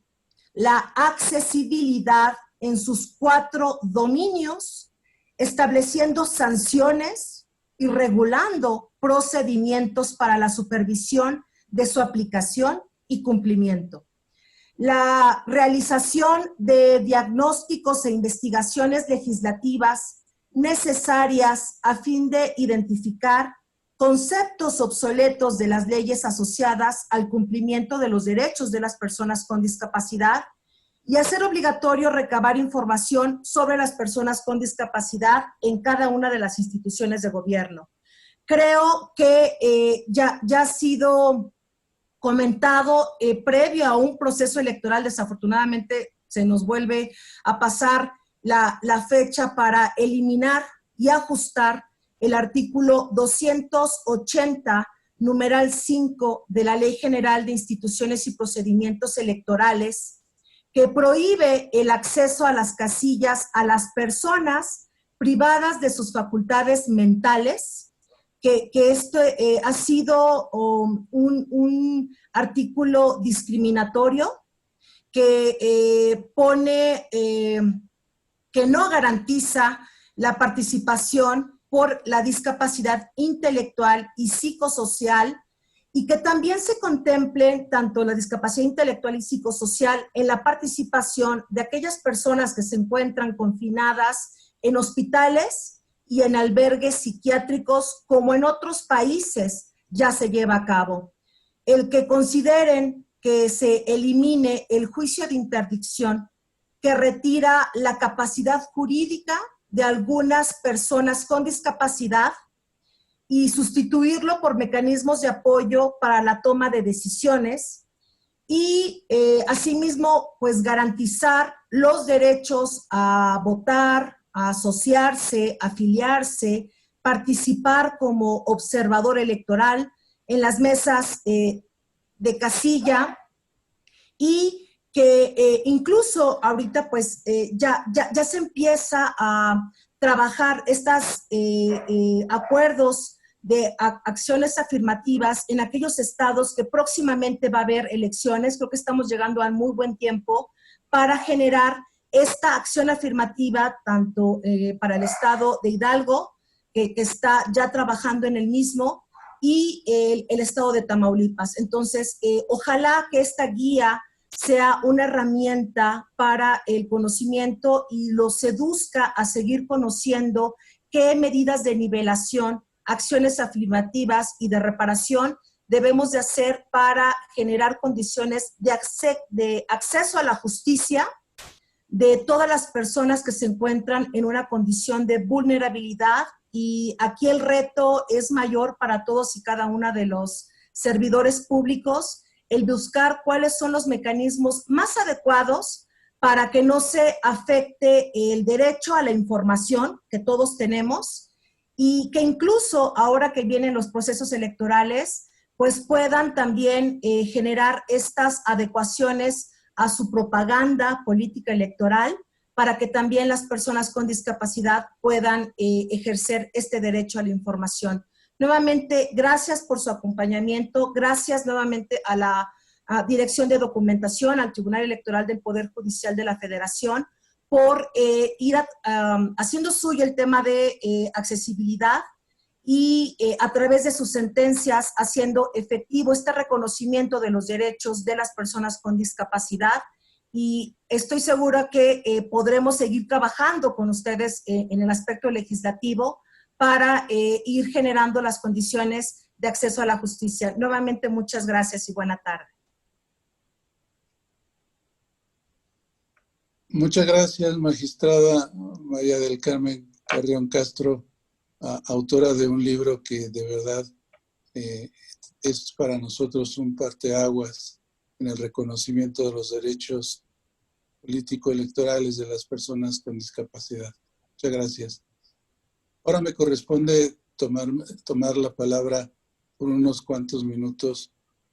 Speaker 6: la accesibilidad en sus 4 dominios, estableciendo sanciones y regulando procedimientos para la supervisión de su aplicación y cumplimiento. La realización de diagnósticos e investigaciones legislativas necesarias a fin de identificar conceptos obsoletos de las leyes asociadas al cumplimiento de los derechos de las personas con discapacidad, y hacer obligatorio recabar información sobre las personas con discapacidad en cada una de las instituciones de gobierno. Creo que ya ha sido comentado previo a un proceso electoral desafortunadamente se nos vuelve a pasar la fecha para eliminar y ajustar el artículo 280, numeral 5 de la Ley General de Instituciones y Procedimientos Electorales, que prohíbe el acceso a las casillas a las personas privadas de sus facultades mentales, que esto ha sido un artículo discriminatorio que pone, que no garantiza la participación por la discapacidad intelectual y psicosocial, y que también se contemple tanto la discapacidad intelectual y psicosocial en la participación de aquellas personas que se encuentran confinadas en hospitales y en albergues psiquiátricos, como en otros países ya se lleva a cabo. El que consideren que se elimine el juicio de interdicción, que retira la capacidad jurídica de algunas personas con discapacidad, y sustituirlo por mecanismos de apoyo para la toma de decisiones, y asimismo pues garantizar los derechos a votar, a asociarse, afiliarse, participar como observador electoral en las mesas de casilla, y que incluso ahorita pues ya se empieza a trabajar estos acuerdos de acciones afirmativas en aquellos estados que próximamente va a haber elecciones. Creo que estamos llegando a muy buen tiempo para generar esta acción afirmativa, tanto para el estado de Hidalgo, que está ya trabajando en el mismo, y el estado de Tamaulipas. Entonces, ojalá que esta guía sea una herramienta para el conocimiento y los seduzca a seguir conociendo qué medidas de nivelación, acciones afirmativas y de reparación debemos de hacer para generar condiciones de acceso a la justicia de todas las personas que se encuentran en una condición de vulnerabilidad. Y aquí el reto es mayor para todos y cada uno de los servidores públicos, el buscar cuáles son los mecanismos más adecuados para que no se afecte el derecho a la información que todos tenemos, y que incluso ahora que vienen los procesos electorales, pues puedan también generar estas adecuaciones a su propaganda política electoral, para que también las personas con discapacidad puedan ejercer este derecho a la información. Nuevamente, gracias por su acompañamiento, gracias nuevamente a la Dirección de Documentación, al Tribunal Electoral del Poder Judicial de la Federación, por ir haciendo suyo el tema de accesibilidad, y a través de sus sentencias haciendo efectivo este reconocimiento de los derechos de las personas con discapacidad. Y estoy segura que podremos seguir trabajando con ustedes en el aspecto legislativo para ir generando las condiciones de acceso a la justicia. Nuevamente, muchas gracias y buena tarde.
Speaker 1: Muchas gracias, magistrada María del Carmen Carrión Castro, autora de un libro que de verdad es para nosotros un parteaguas en el reconocimiento de los derechos político-electorales de las personas con discapacidad. Muchas gracias. Ahora me corresponde tomar la palabra por unos cuantos minutos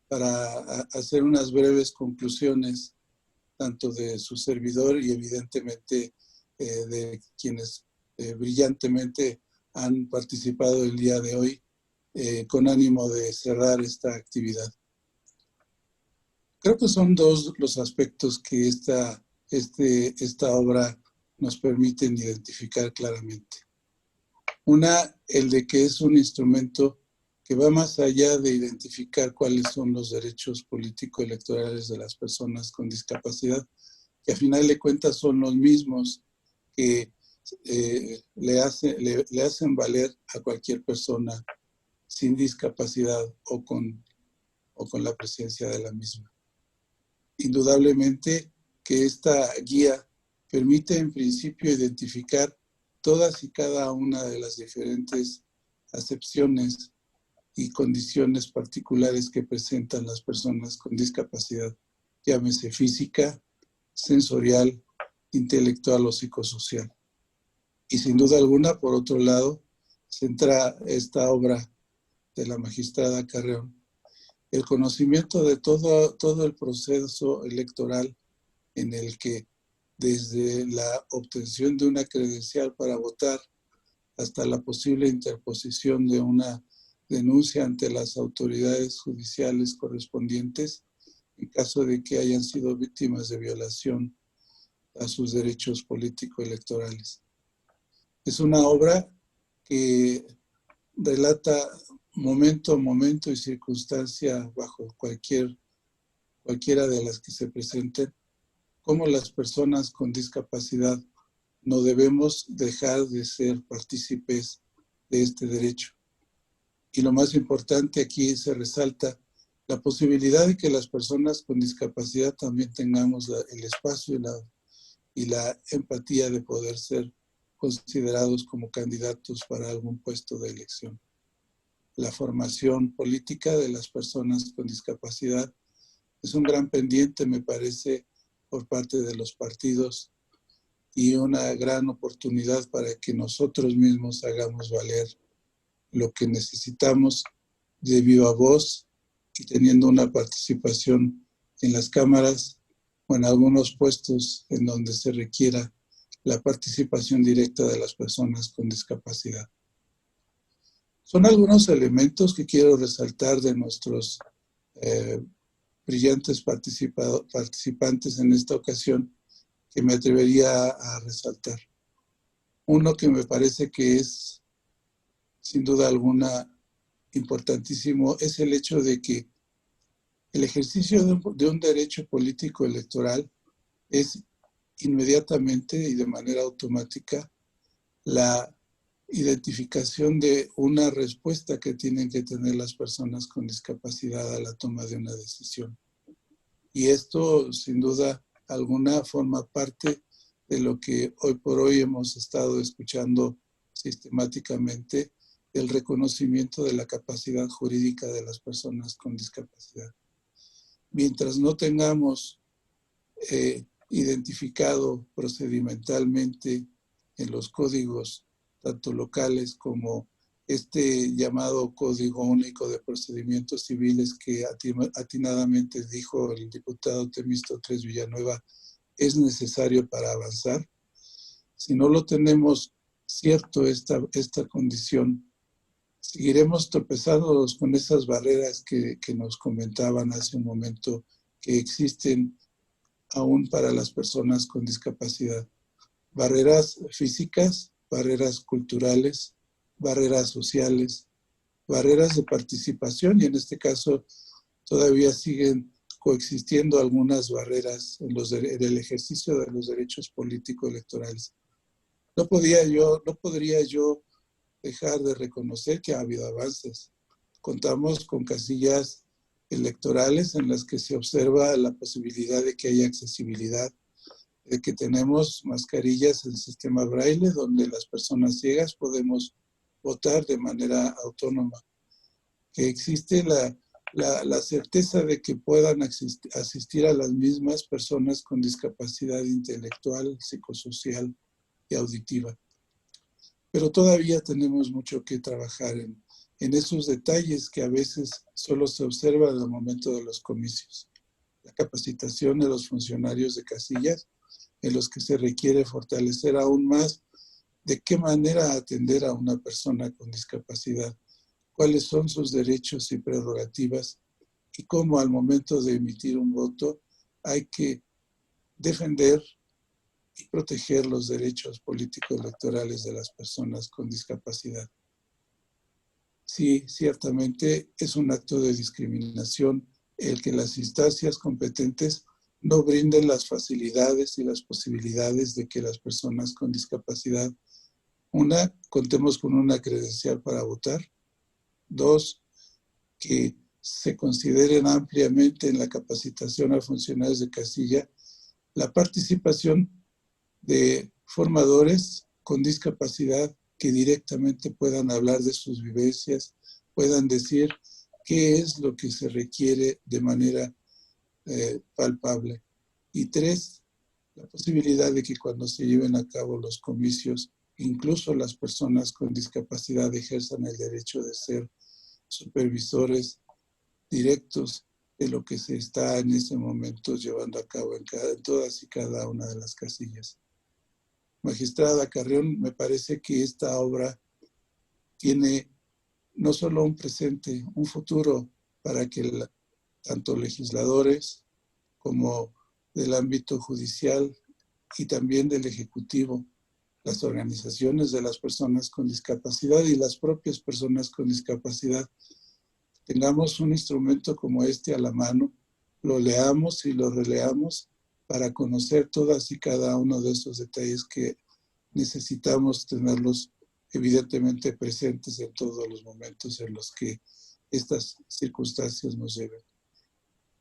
Speaker 1: para hacer unas breves conclusiones, tanto de su servidor y evidentemente de quienes brillantemente han participado el día de hoy, con ánimo de cerrar esta actividad. Creo que son dos los aspectos que esta obra nos permiten identificar claramente. Una, el de que es un instrumento que va más allá de identificar cuáles son los derechos político-electorales de las personas con discapacidad, que a final de cuentas son los mismos que le hacen valer a cualquier persona sin discapacidad o con la presencia de la misma. Indudablemente que esta guía permite en principio identificar todas y cada una de las diferentes acepciones y condiciones particulares que presentan las personas con discapacidad, llámese física, sensorial, intelectual o psicosocial. Y sin duda alguna, por otro lado, centra esta obra de la magistrada Carreón el conocimiento de todo el proceso electoral en el que desde la obtención de una credencial para votar hasta la posible interposición de una denuncia ante las autoridades judiciales correspondientes en caso de que hayan sido víctimas de violación a sus derechos político-electorales. Es una obra que relata momento a momento y circunstancia bajo cualquiera de las que se presenten, cómo las personas con discapacidad no debemos dejar de ser partícipes de este derecho. Y lo más importante aquí se resalta la posibilidad de que las personas con discapacidad también tengamos el espacio y la empatía de poder ser considerados como candidatos para algún puesto de elección. La formación política de las personas con discapacidad es un gran pendiente, me parece, por parte de los partidos y una gran oportunidad para que nosotros mismos hagamos valer lo que necesitamos de viva voz y teniendo una participación en las cámaras o en algunos puestos en donde se requiera la participación directa de las personas con discapacidad. Son algunos elementos que quiero resaltar de nuestros brillantes participantes en esta ocasión que me atrevería a resaltar. Uno que me parece que es, sin duda alguna, importantísimo, es el hecho de que el ejercicio de un derecho político electoral es inmediatamente y de manera automática la identificación de una respuesta que tienen que tener las personas con discapacidad a la toma de una decisión. Y esto, sin duda alguna, forma parte de lo que hoy por hoy hemos estado escuchando sistemáticamente, el reconocimiento de la capacidad jurídica de las personas con discapacidad. Mientras no tengamos identificado procedimentalmente en los códigos, tanto locales como este llamado Código Único de Procedimientos Civiles que atinadamente dijo el diputado Temístocles Villanueva, es necesario para avanzar. Si no lo tenemos cierto esta condición, seguiremos tropezándonos con esas barreras que nos comentaban hace un momento que existen aún para las personas con discapacidad. Barreras físicas, barreras culturales, barreras sociales, barreras de participación y en este caso todavía siguen coexistiendo algunas barreras en el ejercicio de los derechos político-electorales. No podría yo dejar de reconocer que ha habido avances. Contamos con casillas electorales en las que se observa la posibilidad de que haya accesibilidad, de que tenemos mascarillas en el sistema braille donde las personas ciegas podemos votar de manera autónoma, que existe la certeza de que puedan asistir a las mismas personas con discapacidad intelectual, psicosocial y auditiva. Pero todavía tenemos mucho que trabajar en esos detalles que a veces solo se observan al momento de los comicios. La capacitación de los funcionarios de casillas, en los que se requiere fortalecer aún más de qué manera atender a una persona con discapacidad, cuáles son sus derechos y prerrogativas y cómo al momento de emitir un voto hay que defender y proteger los derechos político-electorales de las personas con discapacidad. Sí, ciertamente es un acto de discriminación el que las instancias competentes no brinden las facilidades y las posibilidades de que las personas con discapacidad, una, contemos con una credencial para votar, dos, que se consideren ampliamente en la capacitación a funcionarios de casilla la participación de formadores con discapacidad que directamente puedan hablar de sus vivencias, puedan decir qué es lo que se requiere de manera palpable. Y tres, la posibilidad de que cuando se lleven a cabo los comicios, incluso las personas con discapacidad ejerzan el derecho de ser supervisores directos de lo que se está en ese momento llevando a cabo en todas y cada una de las casillas. Magistrada Carrión, me parece que esta obra tiene no solo un presente, un futuro para que tanto legisladores como del ámbito judicial y también del Ejecutivo, las organizaciones de las personas con discapacidad y las propias personas con discapacidad, tengamos un instrumento como este a la mano, lo leamos y lo releamos para conocer todas y cada uno de esos detalles que necesitamos tenerlos evidentemente presentes en todos los momentos en los que estas circunstancias nos lleven.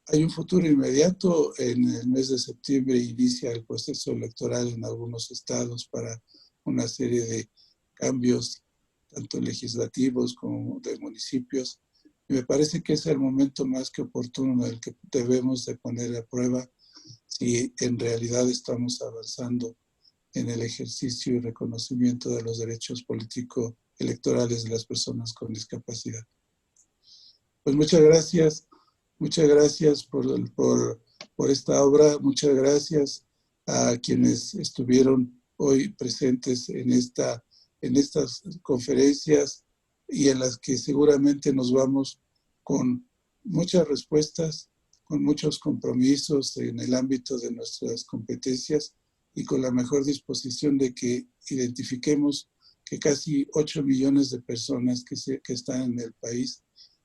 Speaker 1: Hay un futuro inmediato. En el mes de septiembre inicia el proceso electoral en algunos estados para una serie de cambios, tanto legislativos como de municipios. Y me parece que es el momento más que oportuno en el que debemos de poner a prueba si en realidad estamos avanzando en el ejercicio y reconocimiento de los derechos político-electorales de las personas con discapacidad. Pues muchas gracias por esta obra, muchas gracias a quienes estuvieron hoy presentes en estas conferencias y en las que seguramente nos vamos con muchas respuestas, con muchos compromisos en el ámbito de nuestras competencias y con la mejor disposición de que identifiquemos que casi 8 millones de personas que están en el país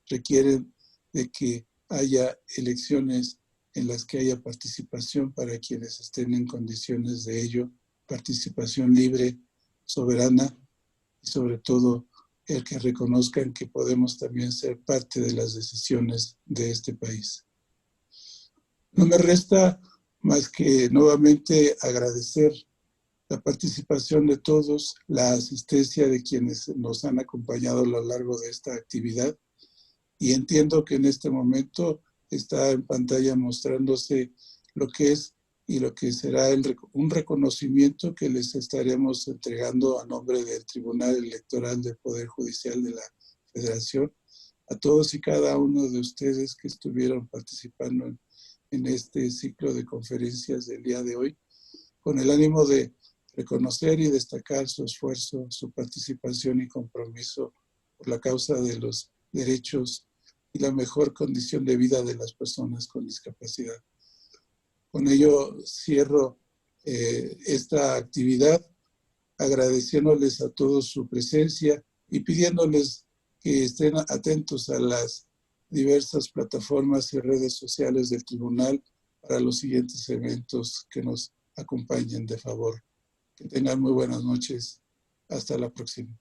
Speaker 1: requieren de que haya elecciones en las que haya participación para quienes estén en condiciones de ello, participación libre, soberana y sobre todo el que reconozcan que podemos también ser parte de las decisiones de este país. No me resta más que nuevamente agradecer la participación de todos, la asistencia de quienes nos han acompañado a lo largo de esta actividad, y entiendo que en este momento está en pantalla mostrándose lo que es y lo que será un reconocimiento que les estaremos entregando a nombre del Tribunal Electoral del Poder Judicial de la Federación, a todos y cada uno de ustedes que estuvieron participando en este ciclo de conferencias del día de hoy, con el ánimo de reconocer y destacar su esfuerzo, su participación y compromiso por la causa de los derechos y la mejor condición de vida de las personas con discapacidad. Con ello cierro esta actividad, agradeciéndoles a todos su presencia y pidiéndoles que estén atentos a las diversas plataformas y redes sociales del Tribunal para los siguientes eventos que nos acompañen de favor. Que tengan muy buenas noches. Hasta la próxima.